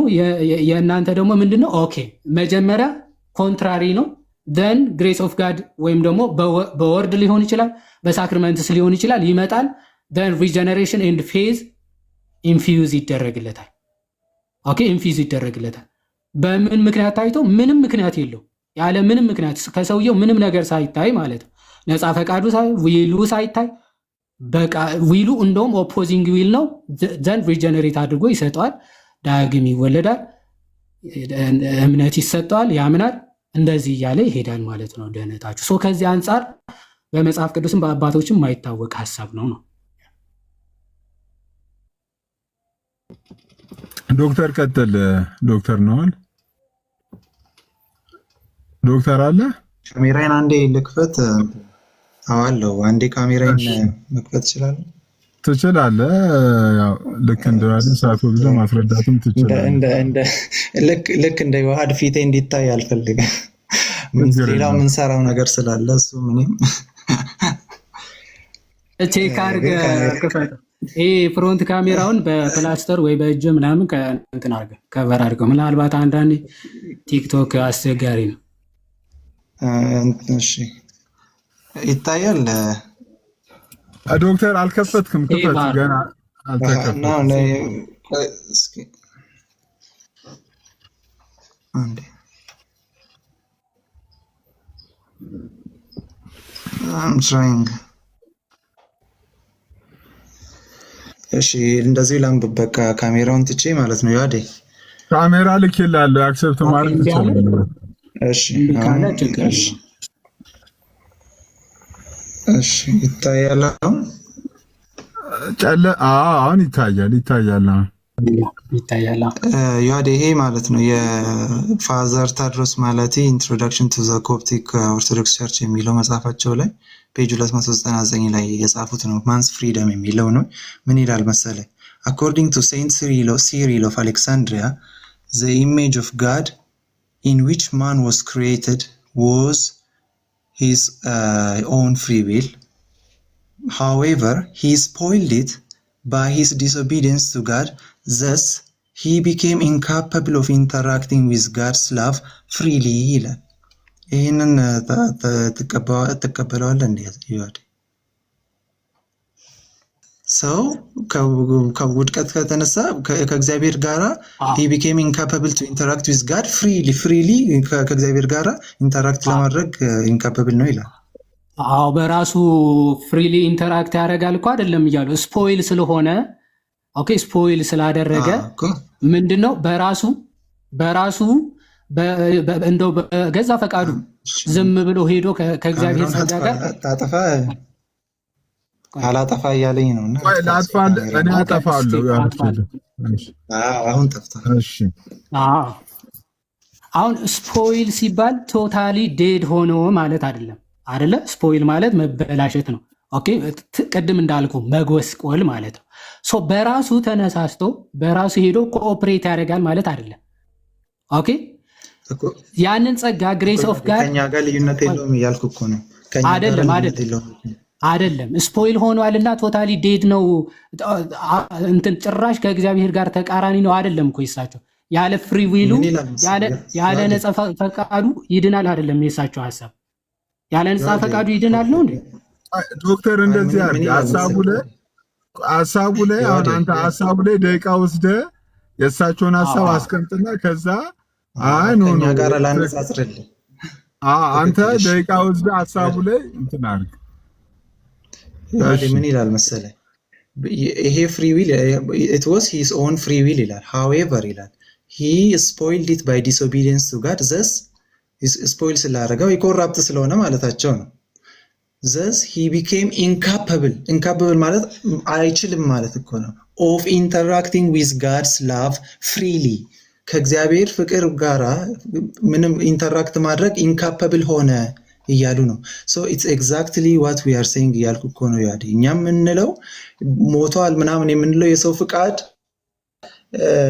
የእናንተ ደግሞ ምንድነው? ኦኬ መጀመሪያ ኮንትራሪ ነው። ደን ግሬስ ኦፍ ጋድ ወይም ደግሞ በወርድ ሊሆን ይችላል፣ በሳክሪመንትስ ሊሆን ይችላል፣ ይመጣል። ደን ሪጀነሬሽን ኤንድ ፌዝ ኢንፊውዝ ይደረግለታል። ኦኬ ኢንፊውዝ ይደረግለታል። በምን ምክንያት ታይቶ? ምንም ምክንያት የለው፣ ያለ ምንም ምክንያት ከሰውየው ምንም ነገር ሳይታይ ማለት ነው። ነፃ ፈቃዱ ዊሉ ሳይታይ በቃ ዊሉ እንደውም ኦፖዚንግ ዊል ነው። ዘንድ ሪጀነሬት አድርጎ ይሰጠዋል፣ ዳግም ይወለዳል፣ እምነት ይሰጠዋል፣ ያምናል። እንደዚህ እያለ ይሄዳል ማለት ነው ድህነታችሁ። ሶ ከዚህ አንጻር በመጽሐፍ ቅዱስም በአባቶችም የማይታወቅ ሀሳብ ነው። ዶክተር ቀጥል። ዶክተር ነዋል። ዶክተር አለ። ካሜራዬን አንዴ ልክፈት። አዋለው አንዴ ካሜራዬን መክፈት ይችላል። ትችላለህ። ያው ልክ እንደዋለን ሰዓቱ ብዙ ማስረዳትም ትችላለህ። ልክ እንደ ዮሐድ ፊቴ እንዲታይ አልፈልግም። ሌላው የምንሰራው ነገር ስላለ እሱ ምንም ቼክ አድርገህ ክፈት። ይሄ ፍሮንት ካሜራውን በፕላስተር ወይ በእጅ ምናምን ከእንትን አድርገህ ከቨር አድርገው። ምናልባት አንዳንድ ቲክቶክ አስቸጋሪ ነው። እሺ ይታያል። ዶክተር አልከፈትክም? ክፈት። ገና አልተከፈተም። እሺ እንደዚህ ላምብ። በቃ ካሜራውን ትቼ ማለት ነው። ያዴ ካሜራ ልክ ይላል። አክሰፕት ማለት ይችላል። እሺ እሺ ይታያል። አሁን ይታያል። ያዴ ይሄ ማለት ነው የፋዘር ታድሮስ ማለቴ ኢንትሮዳክሽን ቱ ዘ ኮፕቲክ ኦርቶዶክስ ቸርች የሚለው መጽሐፋቸው ላይ ፔጅ 299 ላይ የጻፉት ነው። ማንስ ፍሪደም የሚለው ነው። ምን ይላል መሰለ? አኮርዲንግ ቱ ሴንት ሲሪል ኦፍ አሌክሳንድሪያ ዘ ኢሜጅ ኦፍ ጋድ ኢን ዊች ማን ዋዝ ክሪኤትድ ዋዝ his own free will. However, he spoiled it by his disobedience to God. Thus, he became incapable of interacting with God's love freely. ይህንን ትቀበለዋለህ? እንዴት ይወድ ሰው ከውድቀት ከተነሳ ከእግዚአብሔር ጋራ he became incapable to interact with God freely ከእግዚአብሔር ጋራ ኢንተራክት ለማድረግ incapable ነው ይላል። አዎ በራሱ ፍሪሊ ኢንተራክት ያደርጋል እኮ አይደለም እያሉ ስፖይል ስለሆነ ኦኬ ስፖይል ስላደረገ ምንድነው በራሱ እንደው በገዛ ፈቃዱ ዝም ብሎ ሄዶ ከእግዚአብሔር ጸጋ ጋር ታጠፋ አላጠፋ እያለኝ ነው። እና እኔ አጠፋለሁ። አሁን ጠፍቷል። እሺ አሁን ስፖይል ሲባል ቶታሊ ዴድ ሆኖ ማለት አይደለ? ስፖይል ማለት መበላሸት ነው። ኦኬ ቅድም እንዳልኩ መጎስቆል ማለት ነው። ሶ በራሱ ተነሳስቶ በራሱ ሄዶ ኮኦፕሬት ያደርጋል ማለት አይደለም። ኦኬ ያንን ጸጋ ግሬስ ኦፍ ጋድ ከኛ ጋር ልዩነት የለውም እያልኩ እኮ ነው። አይደለም ስፖይል ሆኗልና ቶታሊ ዴድ ነው እንትን ጭራሽ ከእግዚአብሔር ጋር ተቃራኒ ነው አይደለም እኮ ይሳቸው ያለ ፍሪ ዊሉ ያለ ነፃ ፈቃዱ ይድናል አይደለም የሳቸው ሐሳብ። ያለ ነፃ ፈቃዱ ይድናል ነው እንዴ? ዶክተር እንደዚህ ሐሳቡ ላይ አሁን አንተ ሐሳቡ ላይ ደቂቃ ወስደህ የሳቸውን ሐሳብ አስቀምጥና ከዛ ከኛ ጋር ላነጻጽርልህ አንተ ደቂቃ ወስደህ ሐሳቡ ላይ እንትን አድርግ። ምን ይላል መሰለ? ይሄ ፍሪ ዊል it was his own free will ይላል። however ይላል he spoiled it by disobedience to God. thus ስፖይል ስላደረገው ኢኮራፕት ስለሆነ ማለታቸው ነው። thus he became incapable ማለት አይችልም ማለት እኮ ነው of interacting with God's love freely ከእግዚአብሔር ፍቅር ጋራ ምንም ኢንተራክት ማድረግ incapable ሆነ እያሉ ነው። so it's exactly what we are saying እያልኩ እኮ ነው። ያዴ እኛ የምንለው ሞቷል ምናምን የምንለው የሰው ፍቃድ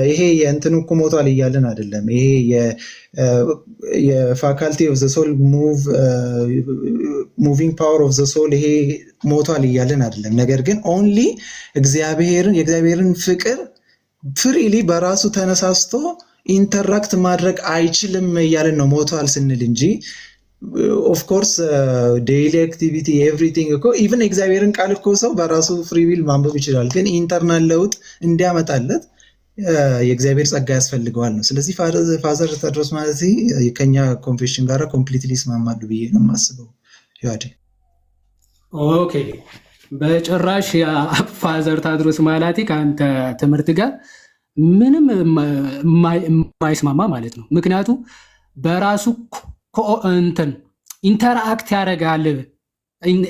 ይሄ የእንትን እኮ ሞቷል እያለን አይደለም። ይሄ የፋካልቲ ኦፍ ዘ ሶል ሙቪንግ ፓወር ኦፍ ዘ ሶል ይሄ ሞቷል እያለን አይደለም። ነገር ግን ኦንሊ የእግዚአብሔርን ፍቅር ፍሪሊ በራሱ ተነሳስቶ ኢንተራክት ማድረግ አይችልም እያለን ነው ሞቷል ስንል እንጂ ኦፍኮርስ ዴይሊ አክቲቪቲ ኤቭሪቲንግ እኮ ኢቨን የእግዚአብሔርን ቃል እኮ ሰው በራሱ ፍሪዊል ማንበብ ይችላል። ግን ኢንተርናል ለውጥ እንዲያመጣለት የእግዚአብሔር ጸጋ ያስፈልገዋል ነው። ስለዚህ ፋዘር ተድሮስ ማለት ከኛ ኮንፌሽን ጋር ኮምፕሊትሊ ይስማማሉ ብዬ ነው የማስበው። ዮሐዴ ኦኬ፣ በጭራሽ ፋዘር ታድሮስ ማላቲ ከአንተ ትምህርት ጋር ምንም የማይስማማ ማለት ነው። ምክንያቱም በራሱ እንትን ኢንተርአክት ያደርጋል።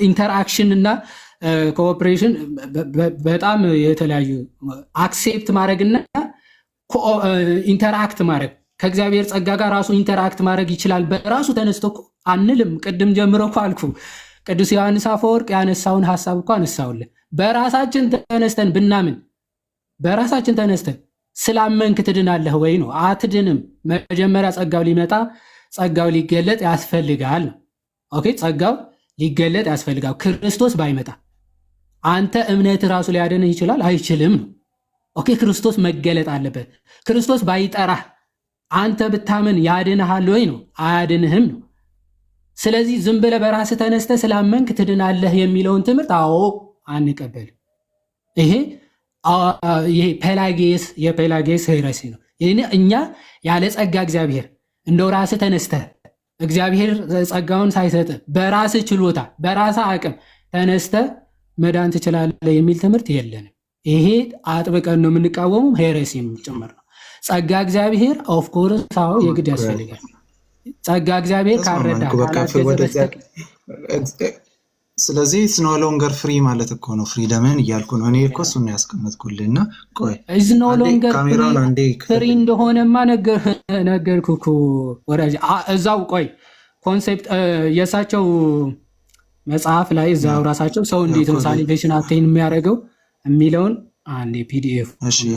ኢንተርአክሽን እና ኮኦፕሬሽን በጣም የተለያዩ አክሴፕት ማድረግና ኢንተርአክት ማድረግ ከእግዚአብሔር ጸጋ ጋር ራሱ ኢንተርአክት ማድረግ ይችላል። በራሱ ተነስቶ አንልም። ቅድም ጀምሮ እኮ አልኩ። ቅዱስ ዮሐንስ አፈወርቅ ያነሳውን ሀሳብ እኮ አነሳውልን። በራሳችን ተነስተን ብናምን በራሳችን ተነስተን ስላመንክ ትድናለህ ወይ ነው? አትድንም። መጀመሪያ ጸጋው ሊመጣ ጸጋው ሊገለጥ ያስፈልጋል ነው። ኦኬ፣ ጸጋው ሊገለጥ ያስፈልጋል። ክርስቶስ ባይመጣ አንተ እምነት ራሱ ሊያድንህ ይችላል? አይችልም ነው። ኦኬ፣ ክርስቶስ መገለጥ አለበት። ክርስቶስ ባይጠራህ አንተ ብታምን ያድንሃል ወይ ነው? አያድንህም ነው። ስለዚህ ዝም ብለህ በራስህ ተነስተህ ስላመንክ ትድናለህ የሚለውን ትምህርት አዎ አንቀበልም። ይሄ የፔላጌስ ሄረሲ ነው። እኛ ያለ ጸጋ እግዚአብሔር እንደው ራስህ ተነስተህ እግዚአብሔር ጸጋውን ሳይሰጥ በራስህ ችሎታ በራስህ አቅም ተነስተህ መዳን ትችላለህ የሚል ትምህርት የለንም። ይሄ አጥብቀን ነው የምንቃወሙ፣ ሄረሲም ጭምር ነው። ጸጋ እግዚአብሔር ኦፍኮርስ አዎ የግድ ያስፈልጋል። ጸጋ እግዚአብሔር ካረዳ ስለዚህ ኖ ሎንገር ፍሪ ማለት እኮ ነው። ፍሪደምን እያልኩ ነው እኔ እኮ እሱን ያስቀመጥኩልህ እና ቆይ ኖ ሎንገር ፍሪ እንደሆነማ ነገርኩህ እኮ ወዳጅ። እዛው ቆይ ኮንሴፕት የእሳቸው መጽሐፍ ላይ እዛው ራሳቸው ሰው እንዴት ነው ሳሊቬሽን አቴን የሚያደርገው የሚለውን አንዴ ፒዲኤፍ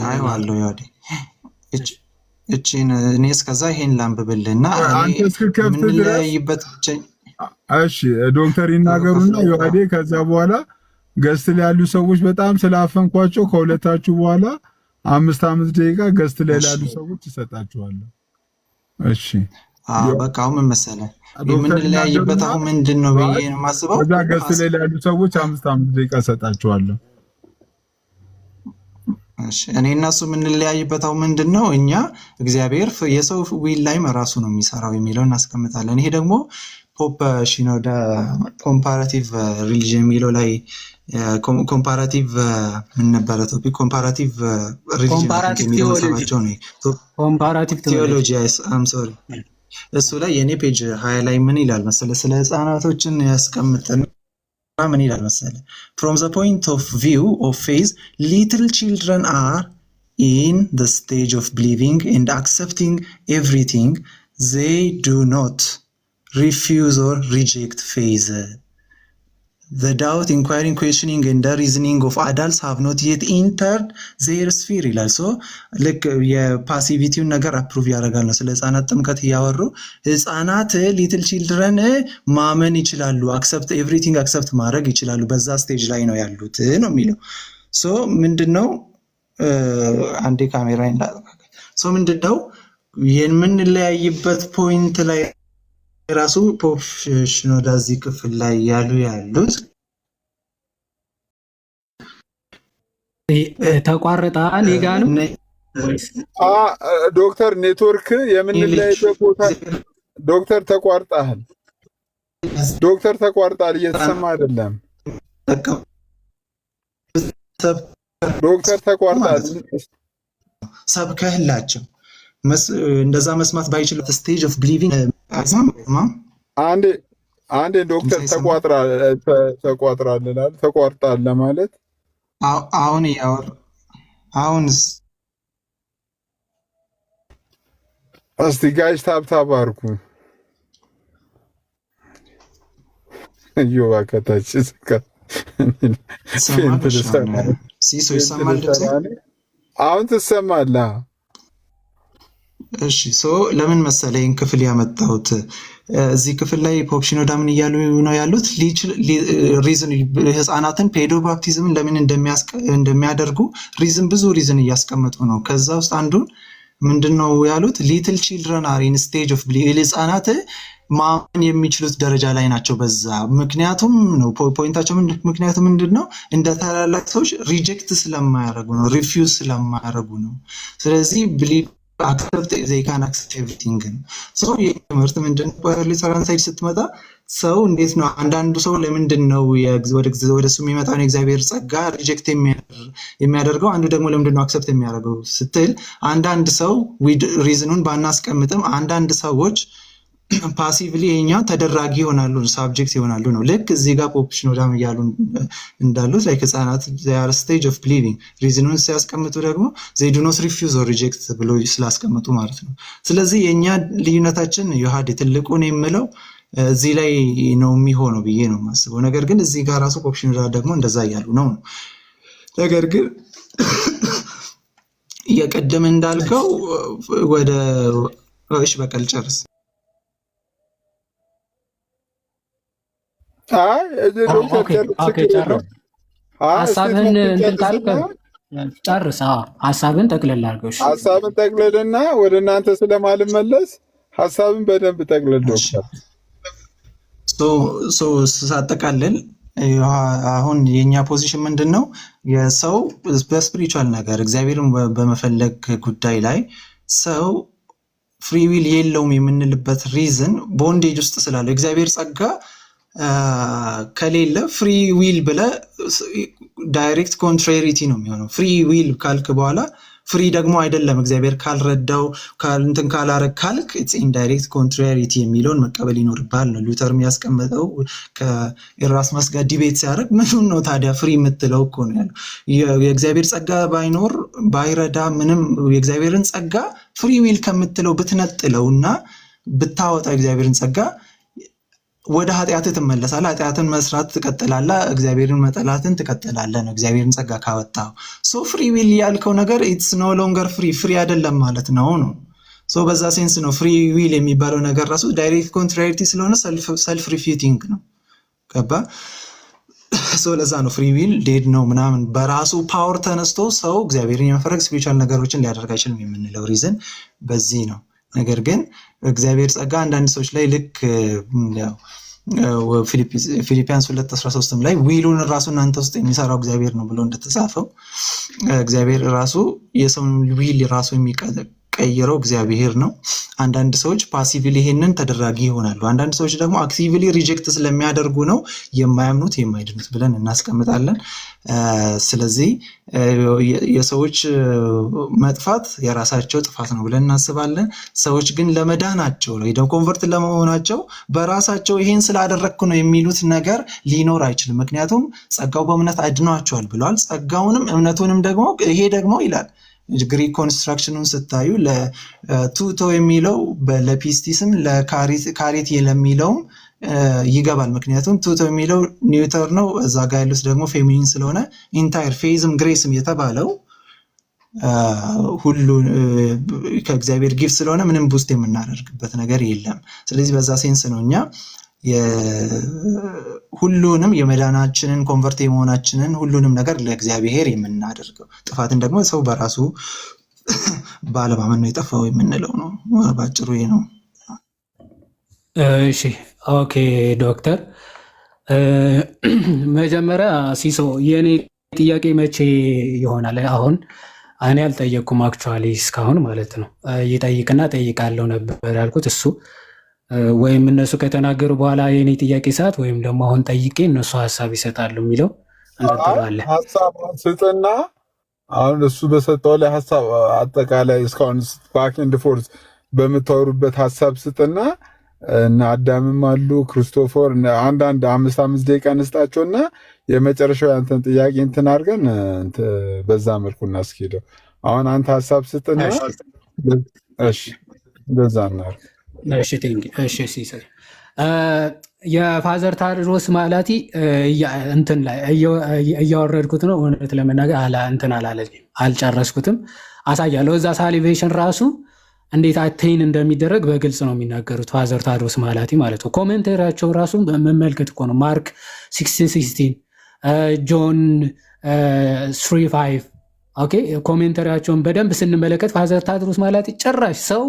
አይዋለሁ ያዴ እቺን እኔ እስከዛ ይሄን ላንብብልህና የምንለያይበት እሺ ዶክተር ይናገሩና ዮሐዴ ከዛ በኋላ ገስት ላይ ያሉ ሰዎች በጣም ስላፈንኳቸው ከሁለታችሁ በኋላ 5 ደቂቃ ገስት ላይ ያሉ ሰዎች ይሰጣችኋለሁ። እሺ በቃ አሁን ምን መሰለህ የምንለያይበት አሁን ምንድን ነው ብዬ ነው የማስበው። ከዛ ገስት ላይ ያሉ ሰዎች 5 ደቂቃ ሰጣችኋለሁ። እሺ እኔ እና እሱ የምንለያይበት አሁን ምንድን ነው እኛ እግዚአብሔር የሰው ዊል ላይ ራሱ ነው የሚሰራው የሚለውን እናስቀምጣለን። ይሄ ደግሞ ፖፕ ሽኖዳ ኮምፓራቲቭ ሪሊጅን የሚለው ላይ ኮምፓራቲቭ ምን ነበረ ቶፒክ ኮምፓራቲቭ ሪሊጅን የሚለው ሰባቸው ነው ኮምፓራቲቭ ቴዎሎጂ አም ሶሪ እሱ ላይ የኔ ፔጅ 20 ላይ ምን ይላል መሰለ ስለ ህፃናቶችን ያስቀምጠን ምን ይላል መሰለ from the point of view of faith little children are in the stage of believing and accepting everything. They do not refuse or reject faith. The doubt, inquiring, questioning and the reasoning of adults have not yet entered their sphere ይላል። ሶ ልክ የፓሲቪቲውን ነገር አፕሩቭ ያደርጋል ነው። ስለ ህፃናት ጥምቀት እያወሩ ህፃናት ሊትል ቺልድረን ማመን ይችላሉ፣ አክሰፕት ኤቭሪቲንግ አክሰፕት ማድረግ ይችላሉ፣ በዛ ስቴጅ ላይ ነው ያሉት ነው የሚለው። ሶ ምንድነው አንዴ ካሜራ እንዳጠቃቀ ሶ ምንድነው የምንለያይበት ፖይንት ላይ ራሱ ፖፕ ሽኖዳ እዚህ ክፍል ላይ ያሉት ተቋረጣ ኔጋ ነው ዶክተር ኔትወርክ የምንለያይበት ቦታ ዶክተር ተቋርጣል። ዶክተር ተቋርጣል፣ እየተሰማ አይደለም። ዶክተር ተቋርጣል። ሰብከህላቸው እንደዛ መስማት ባይችል ስቴጅ ኦፍ ብሊቪንግ አንዴ ዶክተር ተቋርጣል ለማለት አሁን ያወር አሁንስ እስቲ ጋይስ ታብታብ አድርጉ። እዮባ ከታች ሲሶ ይሰማል ድምጼ አሁን ትሰማለህ? እሺ ለምን መሰለ ይህን ክፍል ያመጣሁት? እዚህ ክፍል ላይ ፖፕሽኖዳ ምን እያሉ ነው ያሉት? ሪዝን ህፃናትን ፔዶ ባፕቲዝምን ለምን እንደሚያደርጉ ብዙ ሪዝን እያስቀመጡ ነው። ከዛ ውስጥ አንዱን ምንድን ነው ያሉት? ሊትል ቺልድረን አር ኢን ስቴጅ ኦፍ ህፃናት ማመን የሚችሉት ደረጃ ላይ ናቸው። በዛ ምክንያቱም ነው ፖይንታቸው። ምክንያቱም ምንድን ነው? እንደ ታላላቅ ሰዎች ሪጀክት ስለማያደርጉ ነው፣ ሪፊውዝ ስለማያደርጉ ነው። ስለዚህ አክሰፕት they can accept everything ነው። ይህ ትምህርት ምንድን ነው? ሊተራል ሳይድ ስትመጣ ሰው እንዴት ነው? አንዳንዱ ሰው ለምንድን ነው ወደ እሱ የሚመጣውን የእግዚአብሔር ጸጋ ሪጀክት የሚያደርገው? አንዱ ደግሞ ለምንድን ነው አክሰፕት የሚያደርገው ስትል፣ አንዳንድ ሰው ሪዝኑን ባናስቀምጥም አንዳንድ ሰዎች ፓሲቭሊ የኛ ተደራጊ ይሆናሉ፣ ሳብጀክት ይሆናሉ ነው። ልክ እዚህ ጋር ፖፕሽኖዳም እያሉ እንዳሉት ላይ ህፃናት ስቴጅ ኦፍ ብሊቪንግ ሪዝኑን ሲያስቀምጡ ደግሞ they do not refuse or reject ብሎ ስላስቀምጡ ማለት ነው። ስለዚህ የኛ ልዩነታችን ዮሐዴ ትልቁን የምለው እዚህ ላይ ነው የሚሆነው ብዬ ነው የማስበው። ነገር ግን እዚህ ጋር ራሱ ፖፕሽኖዳ ደግሞ እንደዛ እያሉ ነው። ነገር ግን እየቀደም እንዳልከው ወደ እሺ በቀል ጨርስ። ሀሳብን እንትን ካልክ ጨርስ። ሀሳብን ጠቅልል አድርገው። ሀሳብን ጠቅልልና ወደ እናንተ ስለማልመለስ ሀሳብን በደንብ ጠቅልል ዶክተር። ሳጠቃልል አሁን የኛ ፖዚሽን ምንድን ነው? የሰው በስፒሪቹዋል ነገር እግዚአብሔርን በመፈለግ ጉዳይ ላይ ሰው ፍሪ ዊል የለውም የምንልበት ሪዝን ቦንዴጅ ውስጥ ስላለው እግዚአብሔር ጸጋ ከሌለ ፍሪ ዊል ብለ ዳይሬክት ኮንትራሪቲ ነው የሚሆነው። ፍሪ ዊል ካልክ በኋላ ፍሪ ደግሞ አይደለም እግዚአብሔር ካልረዳው እንትን ካላረግ ካልክ ኢትስ ኢንዳይሬክት ኮንትራሪቲ የሚለውን መቀበል ይኖርብሃል ነው ሉተር የሚያስቀምጠው። ከኤራስመስ ጋር ዲቤት ሲያደርግ ምንም ነው ታዲያ ፍሪ የምትለው እኮ ነው ያለው። የእግዚአብሔር ጸጋ ባይኖር ባይረዳ ምንም የእግዚአብሔርን ጸጋ ፍሪ ዊል ከምትለው ብትነጥለው እና ብታወጣው እግዚአብሔርን ጸጋ ወደ ኃጢአት ትመለሳለህ። ኃጢአትን መስራት ትቀጥላለህ። እግዚአብሔርን መጠላትን ትቀጥላለህ ነው እግዚአብሔርን ጸጋ ካወጣው። ፍሪ ዊል ያልከው ነገር ኢትስ ኖ ሎንገር ፍሪ አይደለም ማለት ነው ነው። በዛ ሴንስ ነው ፍሪ ዊል የሚባለው ነገር ራሱ ዳይሬክት ኮንትራሪቲ ስለሆነ ሰልፍ ሪፊቲንግ ነው። ገባ? ለዛ ነው ፍሪ ዊል ዴድ ነው ምናምን በራሱ ፓወር ተነስቶ ሰው እግዚአብሔርን የመፈረግ ስፒሪቹዋል ነገሮችን ሊያደርግ አይችልም የምንለው ሪዝን በዚህ ነው። ነገር ግን እግዚአብሔር ጸጋ አንዳንድ ሰዎች ላይ ልክ ፊልጵያንስ 2:13 ላይ ዊሉን ራሱ እናንተ ውስጥ የሚሰራው እግዚአብሔር ነው ብሎ እንደተጻፈው እግዚአብሔር ራሱ የሰውን ዊል ራሱ የሚቀይረው እግዚአብሔር ነው። አንዳንድ ሰዎች ፓሲቭሊ ይሄንን ተደራጊ ይሆናሉ። አንዳንድ ሰዎች ደግሞ አክቲቭሊ ሪጀክት ስለሚያደርጉ ነው የማያምኑት የማይድኑት ብለን እናስቀምጣለን። ስለዚህ የሰዎች መጥፋት የራሳቸው ጥፋት ነው ብለን እናስባለን። ሰዎች ግን ለመዳናቸው ነው ኮንቨርት ለመሆናቸው በራሳቸው ይሄን ስላደረግኩ ነው የሚሉት ነገር ሊኖር አይችልም። ምክንያቱም ጸጋው በእምነት አድኗቸዋል ብለዋል። ጸጋውንም እምነቱንም ደግሞ ይሄ ደግሞ ይላል ግሪክ ኮንስትራክሽኑን ስታዩ ለቱቶ የሚለው ለፒስቲስም ለካሪቲ ለሚለውም ይገባል። ምክንያቱም ቱቶ የሚለው ኒውተር ነው፣ እዛ ጋር ያሉት ደግሞ ፌሚኒን ስለሆነ ኢንታየር ፌዝም ግሬስም የተባለው ሁሉ ከእግዚአብሔር ጊፍት ስለሆነ ምንም ቡስት የምናደርግበት ነገር የለም። ስለዚህ በዛ ሴንስ ነው እኛ ሁሉንም የመዳናችንን ኮንቨርት የመሆናችንን ሁሉንም ነገር ለእግዚአብሔር የምናደርገው። ጥፋትን ደግሞ ሰው በራሱ ባለማመን ነው የጠፋው የምንለው ነው። ባጭሩ ይሄ ነው። እሺ ኦኬ ዶክተር፣ መጀመሪያ ሲሶ የኔ ጥያቄ መቼ ይሆናል? አሁን እኔ አልጠየቅኩም አክቹዋሊ እስካሁን ማለት ነው። ይጠይቅና ጠይቃለሁ ነበር ያልኩት እሱ ወይም እነሱ ከተናገሩ በኋላ የኔ ጥያቄ ሰዓት ወይም ደግሞ አሁን ጠይቄ እነሱ ሀሳብ ይሰጣሉ የሚለው እንጠጥራለን። ሀሳብ ስጥና አሁን እሱ በሰጠው ላይ ሀሳብ አጠቃላይ እስካሁን ባክ ኤንድ ፎርስ በምታወሩበት ሀሳብ ስጥና እና አዳምም አሉ ክርስቶፎር አንዳንድ 5 ደቂቃ እንስጣቸውና የመጨረሻው ያንተን ጥያቄ እንትን አድርገን በዛ መልኩ እናስኬደው። አሁን አንተ ሀሳብ ስጥና እሺ በዛ እናድርግ። እሺ ሲሳይ የፋዘር ታድሮስ ማላቲ እንትን ላይ እያወረድኩት ነው። እውነት ለመናገር እንትን አልጨረስኩትም። አሳያለሁ። እዛ ሳሊቬሽን ራሱ እንዴት አቴይን እንደሚደረግ በግልጽ ነው የሚናገሩት ፋዘር ታድሮስ ማላቲ ማለት ነው። ኮሜንተሪያቸው ራሱ መመልከት እኮ ነው። ማርክ 16:16 ጆን 3:5 ኦኬ። ኮሜንተሪያቸውን በደንብ ስንመለከት ፋዘር ታድሮስ ማላቲ ጭራሽ ሰው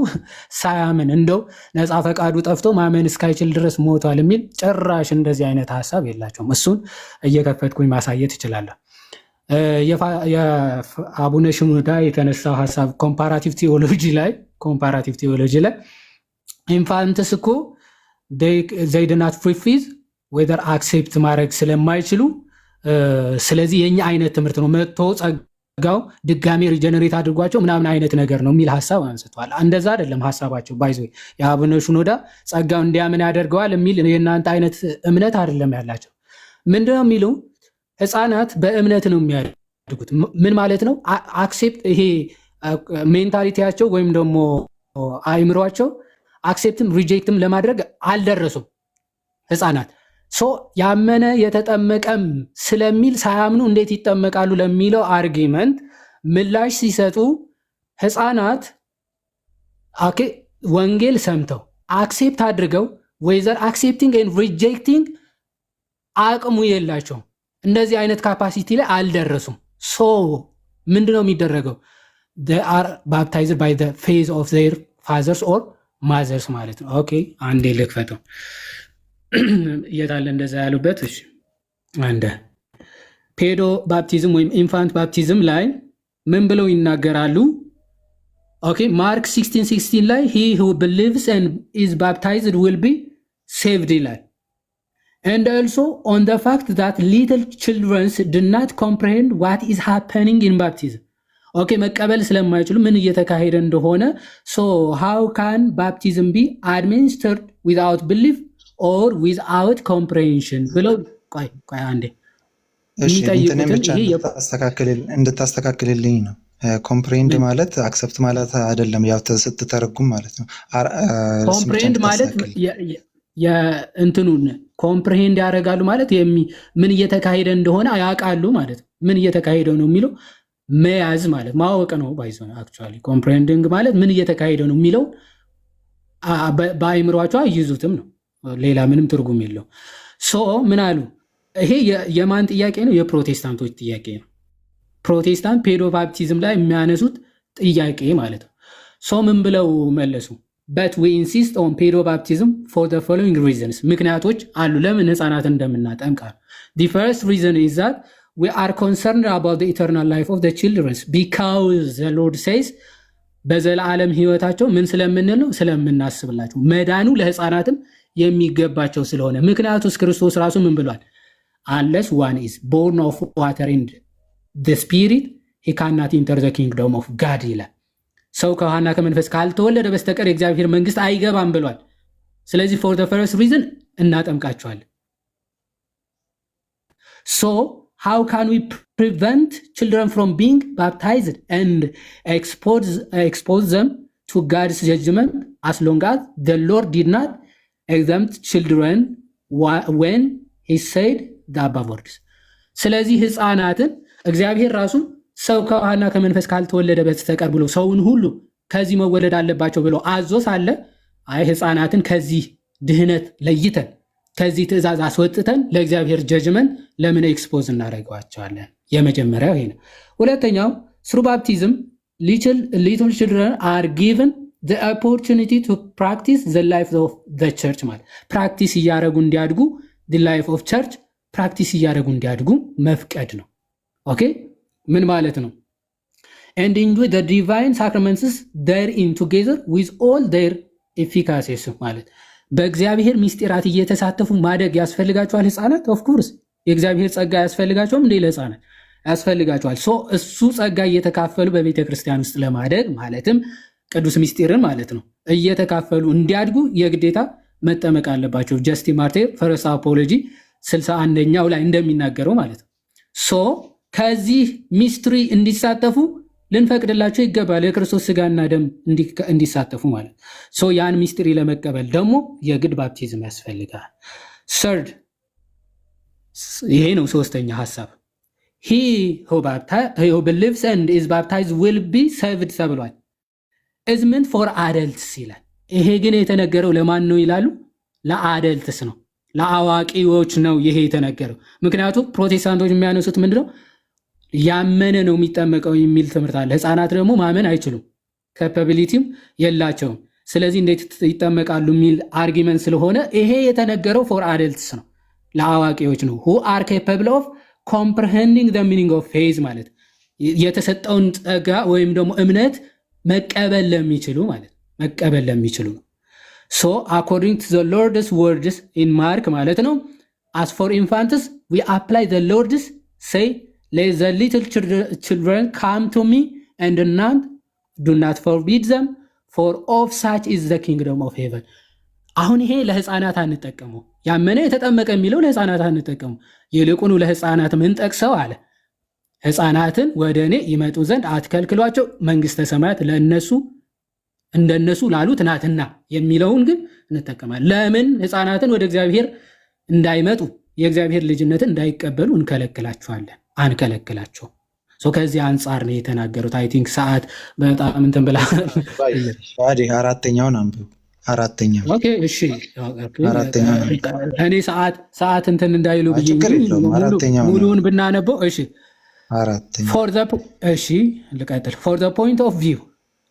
ሳያምን እንደው ነፃ ፈቃዱ ጠፍቶ ማመን እስካይችል ድረስ ሞቷል የሚል ጭራሽ እንደዚህ አይነት ሀሳብ የላቸውም። እሱን እየከፈትኩኝ ማሳየት እችላለሁ። የአቡነ ሽኑዳ የተነሳው ሀሳብ ኮምፓራቲቭ ቴዎሎጂ ላይ ኢንፋንትስ እኮ ዘይድናት ፍሪፊዝ ወይደር አክሴፕት ማድረግ ስለማይችሉ ስለዚህ የኛ አይነት ትምህርት ነው መጥቶ ጸጋው ድጋሜ ሪጀነሬት አድርጓቸው ምናምን አይነት ነገር ነው የሚል ሀሳብ አንስተዋል። እንደዛ አይደለም ሀሳባቸው። ባይዞ የአቡነ ሽኑዳ ጸጋው እንዲያምን ያደርገዋል የሚል የእናንተ አይነት እምነት አይደለም ያላቸው። ምንድነው የሚሉ ህፃናት በእምነት ነው የሚያድጉት። ምን ማለት ነው? አክሴፕት ይሄ ሜንታሊቲያቸው ወይም ደግሞ አይምሯቸው አክሴፕትም ሪጀክትም ለማድረግ አልደረሱም ህፃናት። ያመነ የተጠመቀም ስለሚል ሳያምኑ እንዴት ይጠመቃሉ ለሚለው አርጊመንት ምላሽ ሲሰጡ ህፃናት ወንጌል ሰምተው አክሴፕት አድርገው ወይዘር አክሴፕቲንግ ኤንድ ሪጀክቲንግ አቅሙ የላቸውም። እንደዚህ አይነት ካፓሲቲ ላይ አልደረሱም። ምንድነው የሚደረገው? they are baptized by the faith of their fathers or mothers ማለት ነው። ኦኬ አንዴ ልክፈተው። የታለ እንደዛ ያሉበት? እሺ አንደ ፔዶ ባፕቲዝም ወይም ኢንፋንት ባፕቲዝም ላይ ምን ብለው ይናገራሉ? ኦኬ ማርክ 16:16 ላይ he who believes and is baptized will be saved ይላል። and also on the fact that little children do not comprehend what is happening in baptism. ኦኬ መቀበል ስለማይችሉ ምን እየተካሄደ እንደሆነ so how can baptism be administered without belief or without comprehension ብለው ቆይ አንዴ እንድታስተካክልልኝ ነው። ኮምፕሬንድ ማለት አክሰፕት ማለት አይደለም፣ ያው ስትተረጉም ማለት ነው። ኮምፕሬንድ ማለት የእንትኑን ኮምፕሬንድ ያደርጋሉ ማለት ምን እየተካሄደ እንደሆነ ያውቃሉ ማለት ነው። ምን እየተካሄደ ነው የሚለው መያዝ ማለት ማወቅ ነው። ባይዞን አክቹአሊ ኮምፕሬንዲንግ ማለት ምን እየተካሄደ ነው የሚለው በአይምሯቸው አይዙትም ነው። ሌላ ምንም ትርጉም የለው። ምን አሉ? ይሄ የማን ጥያቄ ነው? የፕሮቴስታንቶች ጥያቄ ነው። ፕሮቴስታንት ፔዶ ባፕቲዝም ላይ የሚያነሱት ጥያቄ ማለት ነው። ምን ብለው መለሱ? but we insist on pedo baptism for the following reasons. ምክንያቶች አሉ ለምን ህፃናት እንደምናጠምቅ። the first reason is that we are concerned about the eternal life of the children because the Lord says በዘላለም ህይወታቸው ምን ስለምንል ነው? ስለምናስብላቸው መዳኑ ለህፃናትም የሚገባቸው ስለሆነ። ምክንያቱስ ክርስቶስ ራሱ ምን ብሏል? unless one is born of water and the spirit he cannot enter the kingdom of God ይላል። ሰው ከውሃና ከመንፈስ ካልተወለደ በስተቀር የእግዚአብሔር መንግስት አይገባም ብሏል። ስለዚህ for the first reason እናጠምቃቸዋለን። how can we prevent children from being baptized and expose them to God's judgment as long as the Lord did not exempt children when he said the above words? ስለዚህ ህፃናትን እግዚአብሔር ራሱ ሰው ከውሃና ከመንፈስ ካልተወለደ በስተቀር ብሎ ሰውን ሁሉ ከዚህ መወለድ አለባቸው ብሎ አዞ ሳለ አይ ህፃናትን ከዚህ ድህነት ለይተን ከዚህ ትእዛዝ አስወጥተን ለእግዚአብሔር ጀጅመንት ለምን ኤክስፖዝ እናደርገዋቸዋለን? የመጀመሪያው ይሄ ነው። ሁለተኛው through baptism little children are given the opportunity to practice the life of the church ማለት ፕራክቲስ እያደረጉ እንዲያድጉ the life of church ፕራክቲስ እያደረጉ እንዲያድጉ መፍቀድ ነው። ኦኬ ምን ማለት ነው? and enjoy the divine sacraments therein together with all their efficacies ማለት በእግዚአብሔር ምስጢራት እየተሳተፉ ማደግ ያስፈልጋቸዋል ህፃናት። ኦፍ ኮርስ የእግዚአብሔር ጸጋ ያስፈልጋቸውም እንደ ለህፃናት ያስፈልጋቸዋል። እሱ ጸጋ እየተካፈሉ በቤተ ክርስቲያን ውስጥ ለማደግ ማለትም ቅዱስ ምስጢርን ማለት ነው እየተካፈሉ እንዲያድጉ የግዴታ መጠመቅ አለባቸው። ጀስቲን ማርቲር ፈርስት አፖሎጂ 61ኛው ላይ እንደሚናገረው ማለት ነው። ከዚህ ሚስትሪ እንዲሳተፉ ልንፈቅድላቸው ይገባል። የክርስቶስ ስጋና ደም እንዲሳተፉ ማለት ያን ሚስትሪ ለመቀበል ደግሞ የግድ ባፕቲዝም ያስፈልጋል። ሰርድ ይሄ ነው ሶስተኛ ሐሳብ he who believes and is baptized will be saved ተብሏል። is meant for adults ይላል። ይሄ ግን የተነገረው ለማን ነው ይላሉ? ለአደልትስ ነው፣ ለአዋቂዎች ነው ይሄ የተነገረው። ምክንያቱም ፕሮቴስታንቶች የሚያነሱት ምንድነው? ያመነ ነው የሚጠመቀው የሚል ትምህርት አለ። ህፃናት ደግሞ ማመን አይችሉም፣ ካፓቢሊቲም የላቸውም። ስለዚህ እንዴት ይጠመቃሉ የሚል አርጊመንት ስለሆነ ይሄ የተነገረው ፎር አደልትስ ነው፣ ለአዋቂዎች ነው። who are capable of comprehending the meaning of faith ማለት የተሰጠውን ጸጋ ወይም ደግሞ እምነት መቀበል ለሚችሉ ማለት መቀበል ለሚችሉ ነው። so according to the Lord's words in Mark ማለት ነው as for infants we apply the Lord's say let the little children come to me and do not forbid them for of such is the kingdom of heaven አሁን ይሄ ለህፃናት አንጠቀመው፣ ያመነ የተጠመቀ የሚለው ለህፃናት አንጠቀመው፣ ይልቁኑ ለህፃናት ምን ጠቅሰው አለ ህፃናትን ወደ እኔ ይመጡ ዘንድ አትከልክሏቸው መንግስተ ሰማያት ለነሱ እንደነሱ ላሉት ናትና የሚለውን ግን እንጠቀማለን። ለምን ህፃናትን ወደ እግዚአብሔር እንዳይመጡ የእግዚአብሔር ልጅነትን እንዳይቀበሉ እንከለክላቸዋለን? አንከለክላቸው። ከዚህ አንጻር ነው የተናገሩት። አይ ቲንክ ሰዓት በጣም እንትን ብላ አራተኛውን አንብብ። አራተኛው ኦኬ እሺ፣ እኔ ሰዓት እንትን እንዳይሉ ብዬ ሙሉውን ብናነበው እሺ። እሺ ልቀጥል። for the point of view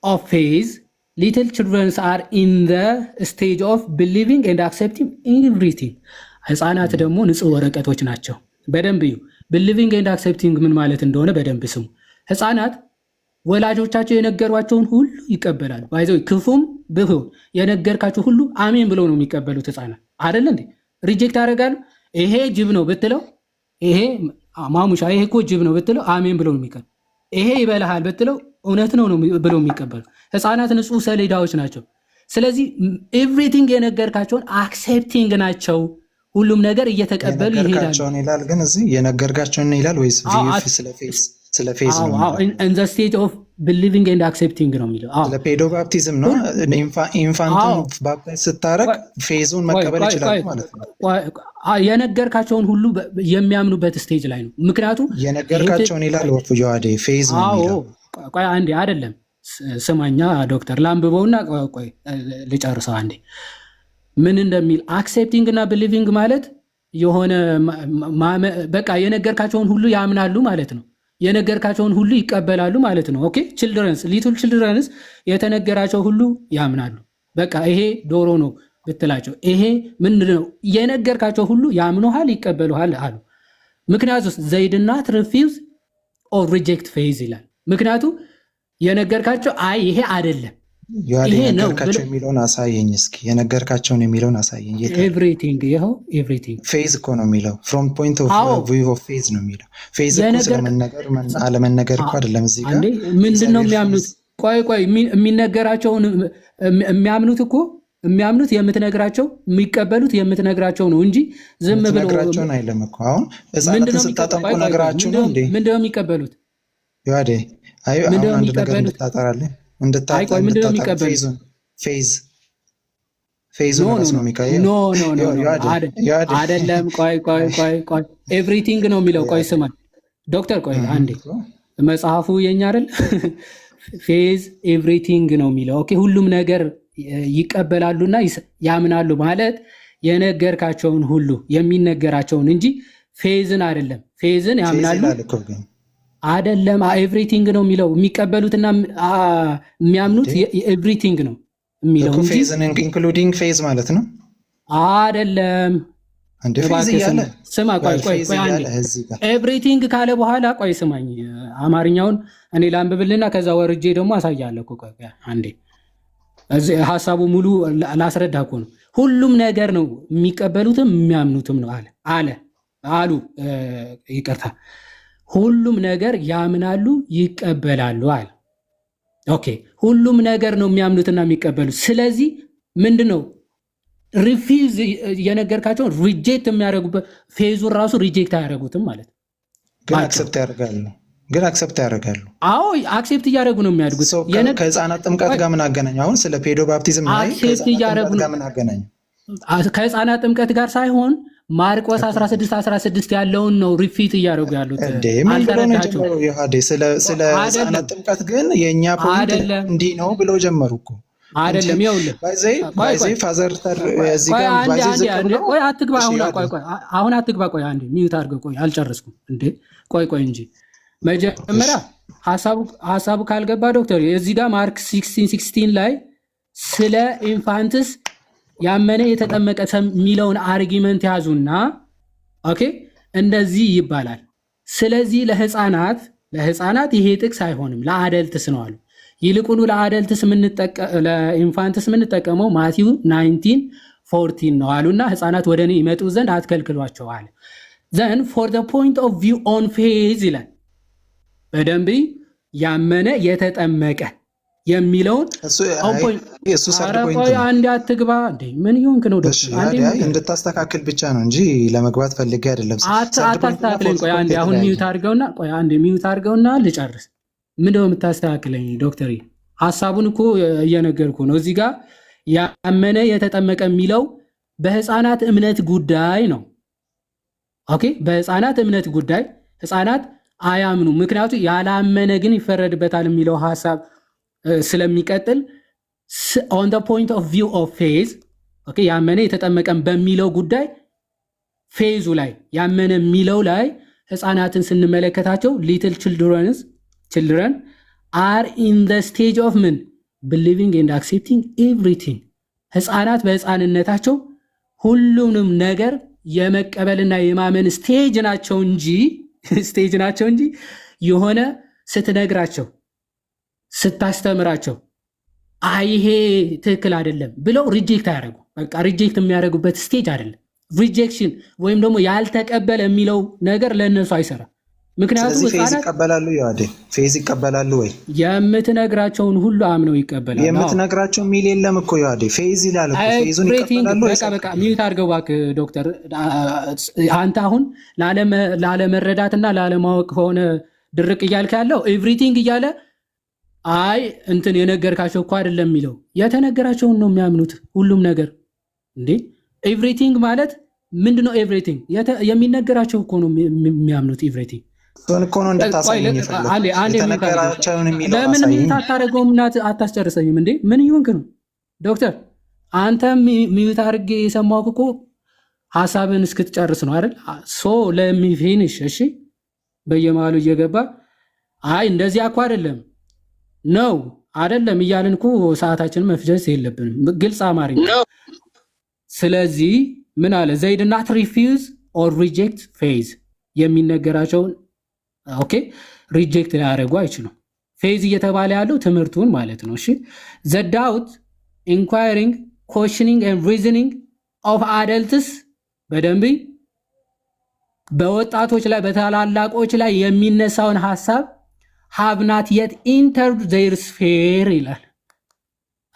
of faith little children are in the stage of believing and accepting everything ህፃናት ደግሞ ንጹህ ወረቀቶች ናቸው። በደንብ እዩ። believing and accepting ምን ማለት እንደሆነ በደንብ ስሙ። ህፃናት ወላጆቻቸው የነገሯቸውን ሁሉ ይቀበላሉ። ባይዘው ክፉም ብሁን የነገርካቸው ሁሉ አሜን ብለው ነው የሚቀበሉት ህፃናት አይደል እንዴ? ሪጀክት ያደርጋሉ። ይሄ ጅብ ነው ብትለው፣ ይሄ ማሙሻ ይሄ እኮ ጅብ ነው ብትለው አሜን ብለው ነው የሚቀበሉ። ይሄ ይበልሃል ብትለው እውነት ነው ብለው የሚቀበሉ ህፃናት ንጹህ ሰሌዳዎች ናቸው። ስለዚህ ኤቭሪቲንግ የነገርካቸውን አክሴፕቲንግ ናቸው። ሁሉም ነገር እየተቀበሉ ይሄዳሉ ይላል። ግን እዚህ የነገርካቸውን ይላል ወይስ ስለ ፌዝ ነው? in the stage of believing and accepting ነው የሚለው። ስለ ፔዶ ባፕቲዝም ነው። ኢንፋንቱን ባፕቲዝ ስታረግ ፌዙን መቀበል ይችላል ማለት ነው። የነገርካቸውን ሁሉ የሚያምኑበት ስቴጅ ላይ ነው። ምክንያቱም የነገርካቸውን ይላል ወፍ ጆአዴ ፌዝ ነው የሚለው። ቆይ አንዴ አይደለም ስማኛ ዶክተር ላንብበውና ቆይ ልጨርሰው አንዴ። ምን እንደሚል አክሴፕቲንግ እና ቢሊቪንግ ማለት የሆነ በቃ የነገርካቸውን ሁሉ ያምናሉ ማለት ነው። የነገርካቸውን ሁሉ ይቀበላሉ ማለት ነው። ኦኬ ችልድረንስ ሊትል ችልድረንስ የተነገራቸው ሁሉ ያምናሉ። በቃ ይሄ ዶሮ ነው ብትላቸው ይሄ ምንድነው የነገርካቸው ሁሉ ያምኑሃል፣ ይቀበሉሃል አሉ። ምክንያቱም they did not refuse or reject faith ይላል። ምክንያቱም የነገርካቸው አይ ይሄ አይደለም ይሄ ነው የነገርካቸው የሚለውን አሳየኝ እስኪ። የነገርካቸውን የሚለውን አሳየኝ። ኤቭሪቲንግ ይኸው ኤቭሪቲንግ ፌዝ እኮ ነው የሚለው from point of view of faith ነው የሚለው። ፌዝ እኮ ስለመነገር አለመነገር እኮ አይደለም። እዚህ ጋር ምንድነው የሚያምኑት? ቆይ የሚነገራቸውን የሚያምኑት እኮ የሚያምኑት የምትነግራቸው የሚቀበሉት የምትነግራቸው ነው እንጂ ዝም ብለው ነግራቸውን አይደለም እኮ። አሁን ህፃናትን ስታጠምቁ ነግራችሁ ነው እንዴ? ምንድነው የሚቀበሉት? ያዴ አይ አሁን አንድ ነገር እንድታጠራለህ አይደለም። ቆይ ኤቭሪቲንግ ነው የሚለው። ቆይ ስማኝ ዶክተር፣ ቆይ አንዴ መጽሐፉ የኛ አይደል? ፌዝ ኤቭሪቲንግ ነው የሚለው። ኦኬ ሁሉም ነገር ይቀበላሉና ያምናሉ ማለት የነገርካቸውን ሁሉ የሚነገራቸውን እንጂ ፌዝን አይደለም። ፌዝን ያምናሉ አይደለም። ኤቭሪቲንግ ነው የሚለው። የሚቀበሉትና የሚያምኑት ኤቭሪቲንግ ነው የሚለው እንጂ ፌዝን ኢንክሉዲንግ ፌዝ ማለት ነው አይደለም። ስማ ቆይ አንዴ ኤቭሪቲንግ ካለ በኋላ ቆይ ስማኝ፣ አማርኛውን እኔ ላንብብልና ከዛ ወርጄ ደግሞ አሳያለሁ። ቆይ አንዴ እዚህ ሐሳቡ ሙሉ ላስረዳ እኮ ነው። ሁሉም ነገር ነው የሚቀበሉትም የሚያምኑትም ነው አሉ ይቅርታ ሁሉም ነገር ያምናሉ ይቀበላሉ አለ። ኦኬ ሁሉም ነገር ነው የሚያምኑትና የሚቀበሉት። ስለዚህ ምንድነው ሪፊዝ የነገርካቸውን ሪጀክት የሚያደርጉበት ፌዙን ራሱ ሪጀክት አያደርጉትም ማለት ነው። ግን አክሰፕት ያደርጋሉ። አዎ አክሴፕት እያደረጉ ነው የሚያድጉት። ከህፃናት ጥምቀት ጋር ምን አገናኘው? አሁን ስለ ፔዶ ባፕቲዝም ላይ ከህፃናት ጥምቀት ጋር ሳይሆን ማርቆስ 16:16 ያለውን ነው ሪፊት እያደረጉ ያሉት። እንዴ ምን ብሎ ነው የጀመረው? ይሃዴ ስለ ሕፃናት ጥምቀት ግን የእኛ ፖይንት እንዲህ ነው ብለው ጀመሩ እኮ አይደለም። ይኸውልህ ባይዘይ ፋዘር እዚህ ጋር ባይዘይ ዝቅ ብሎ ቆይ አትግባ። አሁን አትግባ። ቆይ አንዴ ሚዩት አድርገህ ቆይ። አልጨረስኩም እንዴ? ቆይ እንጂ መጀመሪያ ሐሳቡ ካልገባ ዶክተር እዚህ ጋር ማርክ 16:16 ላይ ስለ ኢንፋንትስ ያመነ የተጠመቀ የሚለውን አርጊመንት ያዙና ኦኬ እንደዚህ ይባላል። ስለዚህ ለህፃናት ይሄ ጥቅስ አይሆንም ለአደልትስ ነው አሉ። ይልቁኑ ለኢንፋንትስ የምንጠቀመው ማቲው 19:14 ነው አሉና ህፃናት ወደ እኔ ይመጡ ዘንድ አትከልክሏቸው አለ። ዘን ፎር ዘ ፖይንት ኦፍ ቪው ኦን ፌዝ ይላል። በደንብ ያመነ የተጠመቀ የሚለውን አንድ አትግባ። ምን ይሆንክ ነው እንድታስተካክል ብቻ ነው እንጂ ለመግባት ፈልጌ አይደለም። አታስተካክለኝ። ቆይ አንዴ አሁን ሚዩት አድርገውና ልጨርስ። ምንድነው የምታስተካክለኝ ዶክተር? ሐሳቡን እኮ እየነገርኩ ነው። እዚህ ጋር ያመነ የተጠመቀ የሚለው በህፃናት እምነት ጉዳይ ነው። ኦኬ በህፃናት እምነት ጉዳይ ህፃናት አያምኑ፣ ምክንያቱም ያላመነ ግን ይፈረድበታል የሚለው ሐሳብ ስለሚቀጥል on the point of view of faith ኦኬ ያመነ የተጠመቀም በሚለው ጉዳይ ፌዙ ላይ ያመነ የሚለው ላይ ህፃናትን ስንመለከታቸው little children are in the stage of men believing and accepting everything ህፃናት በህፃንነታቸው ሁሉንም ነገር የመቀበልና የማመን ስቴጅ ናቸው እንጂ የሆነ ስትነግራቸው ስታስተምራቸው ይሄ ትክክል አይደለም ብለው ሪጀክት አያደርጉ። በቃ ሪጀክት የሚያደርጉበት ስቴጅ አይደለም። ሪጀክሽን ወይም ደግሞ ያልተቀበለ የሚለው ነገር ለእነሱ አይሰራም። ምክንያቱም ፌዝ ይቀበላሉ። ፌዝ ይቀበላሉ ወይ? የምትነግራቸውን ሁሉ አምነው ይቀበላሉ። የምትነግራቸው የሚል የለም እኮ ፌዝ ይላል እኮ። ፌዙን ይቀበላሉ። በቃ ሚዩት አድርገው እባክህ ዶክተር። አንተ አሁን ላለመረዳትና ላለማወቅ ከሆነ ድርቅ እያልክ ያለው ኤቭሪቲንግ እያለ እንትን የነገርካቸው እኮ አይደለም የሚለው የተነገራቸውን ነው የሚያምኑት። ሁሉም ነገር እንዴ ኤቭሪቲንግ ማለት ምንድነው? ኤቭሪቲንግ የሚነገራቸው እኮ ነው የሚያምኑት። ኤቭሪቲንግ እኮ ነው እንድታሳየኝ የተነገራቸውን የሚለው ለምን ሚዩት አታደርገውም? አታስጨርሰኝም እንዴ? ምን ይሆንክ ነው ዶክተር? አንተ ሚዩት አድርጌ የሰማሁህ እኮ ሐሳብን እስክትጨርስ ነው አይደል? ሶ ለሚፊኒሽ እሺ፣ በየመሃሉ እየገባ እንደዚህ እኮ አይደለም ነው አይደለም እያልን እኮ ሰዓታችንን መፍጀት የለብንም። ግልጽ አማርኛ። ስለዚህ ምን አለ? they did not refuse or reject faith የሚነገራቸውን ኦኬ ሪጀክት ሊያደርጉ አይችሉም። ፌዝ እየተባለ ያለው ትምህርቱን ማለት ነው። እሺ the doubt inquiring questioning and reasoning of adults በደንብ በወጣቶች ላይ በታላላቆች ላይ የሚነሳውን ሐሳብ have not yet entered their sphere ይላል።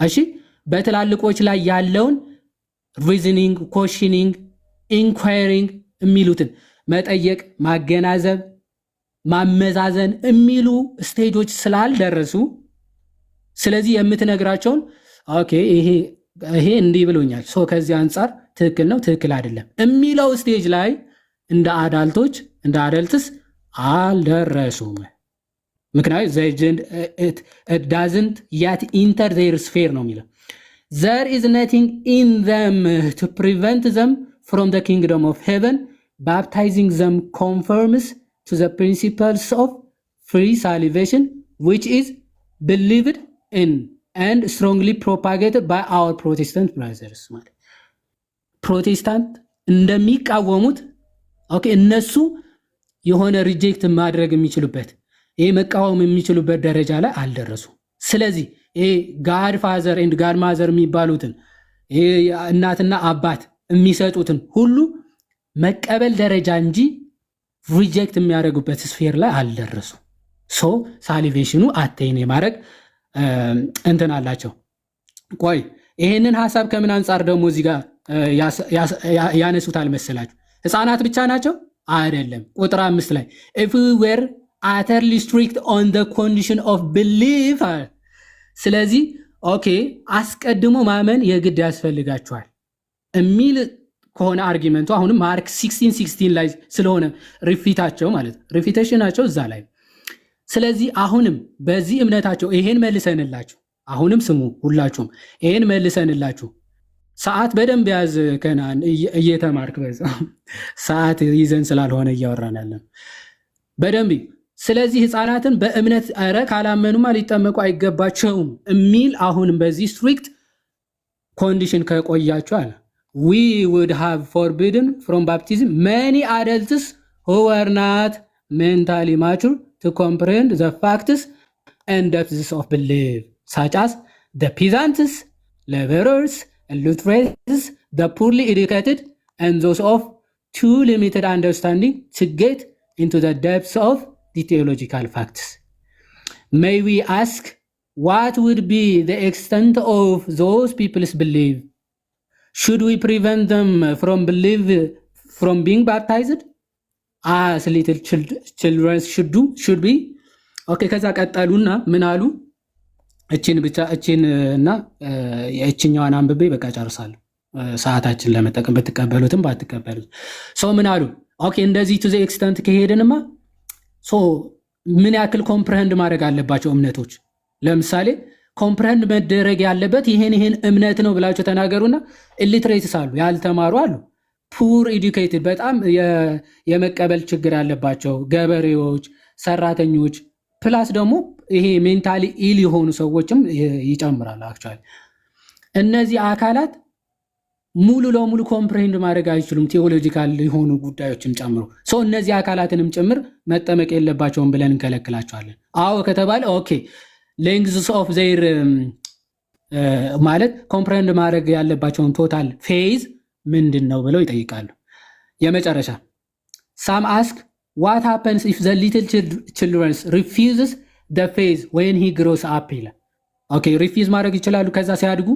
እሺ በትላልቆች ላይ ያለውን reasoning questioning inquiring የሚሉትን መጠየቅ፣ ማገናዘብ፣ ማመዛዘን የሚሉ ስቴጆች ስላልደረሱ ስለዚህ የምትነግራቸውን ኦኬ ይሄ እንዲህ ብሎኛል ሶ ከዚህ አንጻር ትክክል ነው ትክክል አይደለም የሚለው ስቴጅ ላይ እንደ አዳልትስ አልደረሱም። ምክንያቱም it doesn't yet enter their sphere ነው የሚለው። there is nothing in them to prevent them from the kingdom of heaven. Baptizing them conforms to the principles of free salvation which is believed in and strongly propagated by our Protestant brothers. ማለት ፕሮቴስታንት እንደሚቃወሙት ኦኬ እነሱ የሆነ ሪጀክት ማድረግ የሚችሉበት ይሄ መቃወም የሚችሉበት ደረጃ ላይ አልደረሱ። ስለዚህ ይሄ ጋድ ፋዘር ኤንድ ጋድ ማዘር የሚባሉትን ይሄ እናትና አባት የሚሰጡትን ሁሉ መቀበል ደረጃ እንጂ ሪጀክት የሚያደርጉበት ስፌር ላይ አልደረሱ። ሶ ሳሊቬሽኑ አቴን የማድረግ እንትን አላቸው። ቆይ ይሄንን ሐሳብ ከምን አንጻር ደግሞ እዚህ ጋር ያነሱታል መሰላችሁ? ህፃናት ብቻ ናቸው አይደለም። ቁጥር 5 ላይ if we were utterly strict on the condition of belief ስለዚህ ኦኬ አስቀድሞ ማመን የግድ ያስፈልጋቸዋል የሚል ከሆነ አርጊመንቱ አሁንም ማርክ 16 ላይ ስለሆነ ሪፊታቸው ማለት ነው ሪፊቴሽናቸው እዛ ላይ። ስለዚህ አሁንም በዚህ እምነታቸው ይሄን መልሰንላችሁ አሁንም ስሙ ሁላችሁም ይሄን መልሰንላችሁ ሰዓት በደንብ ያዝ ከናን እየተማርክ በዛ ሰዓት ይዘን ስላልሆነ እያወራን ያለን በደንብ። ስለዚህ ህፃናትን በእምነት አረ ካላመኑማ ሊጠመቁ አይገባቸውም የሚል አሁንም በዚህ ስትሪክት ኮንዲሽን ከቆያችሁ አለ we would have forbidden from baptism many adults who were not mentally mature to comprehend the facts and depths of belief, such as the peasants, laborers, illiterates, the poorly educated, and those of too limited understanding to get into the depths of the theological facts. May we ask, what would be the extent of those people's belief? Should we prevent them from being baptized as little children should be? ኦኬ ከዛ ቀጠሉና ምን አሉ? እቺንና የእቺኛዋን አንብቤ በቃ ጨርሳለሁ ሰዓታችን ለመጠቀም በተቀበሉትም ባትቀበሉት። ሶ ምን አሉ? ኦኬ እንደዚህ to the extent ከሄድንማ ሶ ምን ያክል ኮምፕረሄንድ ማድረግ አለባቸው እምነቶች? ለምሳሌ ኮምፕረሄንድ መደረግ ያለበት ይሄን እምነት ነው ብላችሁ ተናገሩና ኢሊትሬትስ አሉ ያልተማሩ አሉ ፑር ኤዱኬትድ በጣም የመቀበል ችግር ያለባቸው ገበሬዎች፣ ሰራተኞች ፕላስ ደግሞ ይሄ ሜንታሊ ኢል የሆኑ ሰዎችም ይጨምራል። አክቹአሊ እነዚህ አካላት ሙሉ ለሙሉ ኮምፕሬንድ ማድረግ አይችሉም ቴዎሎጂካል የሆኑ ጉዳዮችም ጨምሮ ሶ እነዚህ አካላትንም ጭምር መጠመቅ የለባቸውም ብለን እንከለክላቸዋለን። አዎ ከተባለ ኦኬ ሌንግዝ ኦፍ ዜር ማለት ኮምፕሬንድ ማድረግ ያለባቸውን ቶታል ፌዝ ምንድን ነው ብለው ይጠይቃሉ። የመጨረሻ ሳም አስክ what happens if the little children refuses the phase when he grows up ይላል። ኦኬ ሪፊዝ ማድረግ ይችላሉ ከዛ ሲያድጉ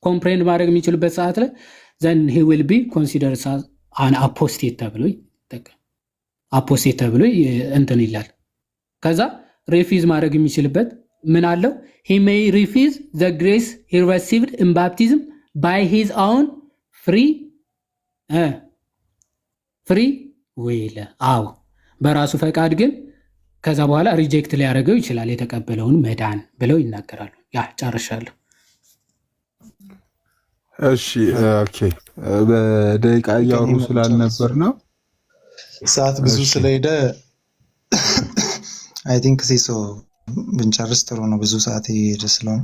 ኮምፕሬንድ ማድረግ የሚችሉበት ሰዓት ላይ then he will be considered as an apostate ተብሎ ይጠቀም አፖስቴት ተብሎ እንትን ይላል። ከዛ ሪፊዝ ማድረግ የሚችልበት ምን አለው? he may refuse the grace he received in baptism by his own free will አዎ በራሱ ፈቃድ ግን ከዛ በኋላ ሪጀክት ሊያደርገው ይችላል የተቀበለውን መዳን ብለው ይናገራሉ። ያ ጨርሻለሁ። እሺ ኦኬ በደቂቃ እያወሩ ስላልነበር ነው ሰዓት ብዙ ስለሄደ አይ ቲንክ ሲሶ ብንጨርስ ጥሩ ነው። ብዙ ሰዓት ይሄድ ስለሆነ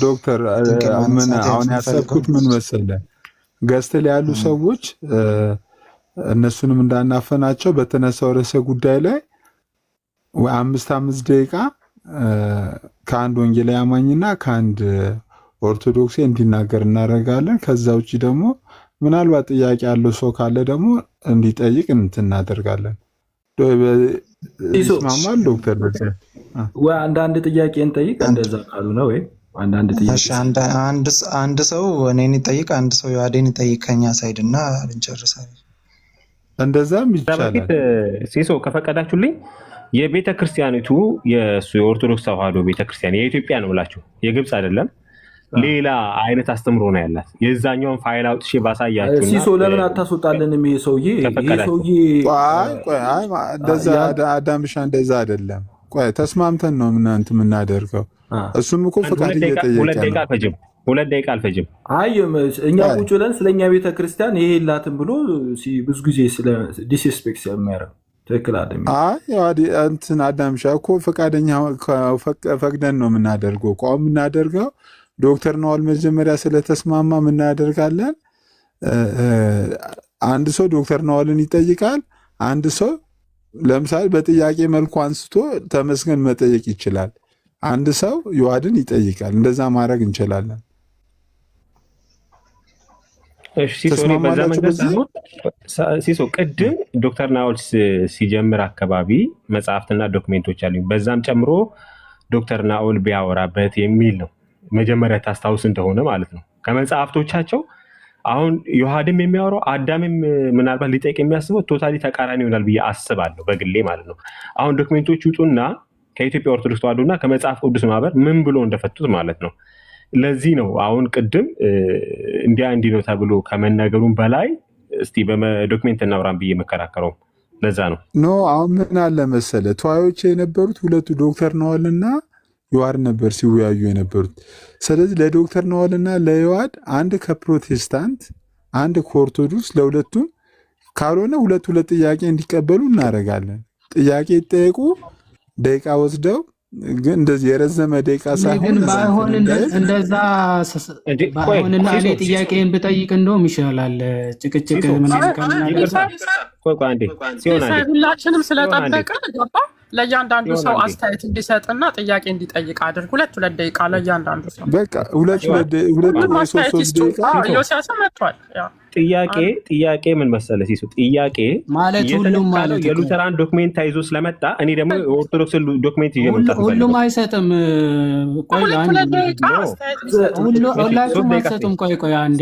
ዶክተር ምን አሁን ያሰብኩት ምን መሰለህ ገስት ላይ ያሉ ሰዎች እነሱንም እንዳናፈናቸው በተነሳው ርዕሰ ጉዳይ ላይ ወይ 5 ደቂቃ ከአንድ ወንጌላዊ አማኝና ከአንድ ኦርቶዶክስ እንዲናገር እናደርጋለን። ከዛ ውጪ ደግሞ ምናልባት ጥያቄ ያለው ሰው ካለ ደግሞ እንዲጠይቅ እናደርጋለን። ይስማማል ዶክተር? ወይ አንድ ጥያቄ እንጠይቅ እንደዛ ካሉ ነው ወይ አንድ ጥያቄ አንድ ሰው እኔን ይጠይቅ፣ አንድ ሰው ዮሐዴን ይጠይቅ ከኛ ሳይድና እንጨርሳለን። እንደዛም ይቻላል። ሲሶ ከፈቀዳችሁልኝ የቤተ ክርስቲያኒቱ የኦርቶዶክስ ተዋህዶ ቤተክርስቲያን የኢትዮጵያ ነው ብላችሁ የግብጽ አይደለም ሌላ አይነት አስተምሮ ነው ያላት። የዛኛውን ፋይል አውጥቼ ባሳያችሁ ሲሶ ለምን አታስወጣለንም? ይሄ ሰውዬ አይ እንደዛ አዳምሻ እንደዛ አይደለም። ቆይ ተስማምተን ነው እናንተ የምናደርገው። እሱም እኮ ፈቃድ እየጠየቀ ነው። 2 ደቂቃ አልፈጅም። አይ እኛ ቁጭ ብለን ስለኛ ቤተክርስቲያን ይሄ የላትም ብሎ ብዙ ጊዜ ስለ ዲስሪስፔክት የሚያደርግ ትክክል አይደለም። አይ እንትን አዳምሻ እኮ ፈቃደኛ ፈቅደን ነው የምናደርገው። ቆም የምናደርገው ዶክተር ነዋል መጀመሪያ ስለተስማማ ምን እናደርጋለን? አንድ ሰው ዶክተር ነዋልን ይጠይቃል። አንድ ሰው ለምሳሌ በጥያቄ መልኩ አንስቶ ተመስገን መጠየቅ ይችላል። አንድ ሰው ዮሐድን ይጠይቃል። እንደዛ ማድረግ እንችላለን። ሲሶ ቅድም ዶክተር ናኦል ሲጀምር አካባቢ መጽሐፍትና ዶክሜንቶች አሉኝ። በዛም ጨምሮ ዶክተር ናኦል ቢያወራበት የሚል ነው መጀመሪያ ታስታውስ እንደሆነ ማለት ነው። ከመጽሐፍቶቻቸው አሁን ዮሐድም የሚያወራው አዳምም ምናልባት ሊጠይቅ የሚያስበው ቶታሊ ተቃራኒ ይሆናል ብዬ አስባለሁ በግሌ ማለት ነው። አሁን ዶክሜንቶች ውጡና ከኢትዮጵያ ኦርቶዶክስ ተዋህዶና ከመጽሐፍ ቅዱስ ማህበር ምን ብሎ እንደፈቱት ማለት ነው። ለዚህ ነው አሁን ቅድም እንዲህ ነው ተብሎ ከመነገሩም በላይ እስቲ በዶክሜንት እናውራን ብዬ መከራከረው ለዛ ነው። ኖ አሁን ምን አለ መሰለ ተዋዮች የነበሩት ሁለቱ ዶክተር ነዋልና ዮሐድ ነበር ሲወያዩ የነበሩት። ስለዚህ ለዶክተር ነዋልና ለዮሐድ አንድ ከፕሮቴስታንት አንድ ከኦርቶዶክስ ለሁለቱም ካልሆነ ሁለት ጥያቄ እንዲቀበሉ እናደርጋለን። ጥያቄ ይጠየቁ ደቂቃ ወስደው ግን እንደዚህ የረዘመ ደቂቃ ሳይሆን ባይሆን እንደዛ ባይሆንና እኔ ጥያቄን ብጠይቅ እንደውም ይሻላል። ጭቅጭቅ ምናምን ሁላችንም ስለጠበቅን ገባ ለእያንዳንዱ ሰው አስተያየት እንዲሰጥና ጥያቄ እንዲጠይቅ አድርግ። 2 ደቂቃ ለእያንዳንዱ ሰው በቃ 2 ደቂቃ ዮሲያስ መጥቷል። ጥያቄ ምን መሰለህ ሲሱ ጥያቄ ማለት ሁሉም ማለት የሉተራን ዶክሜንት ይዞ ስለመጣ እኔ ደግሞ ኦርቶዶክስ ዶክሜንት ይዤ መጣሁ። ሁሉም አይሰጥም። ቆይ አንዴ ሁላችሁም አይሰጡም። ቆይ አንዴ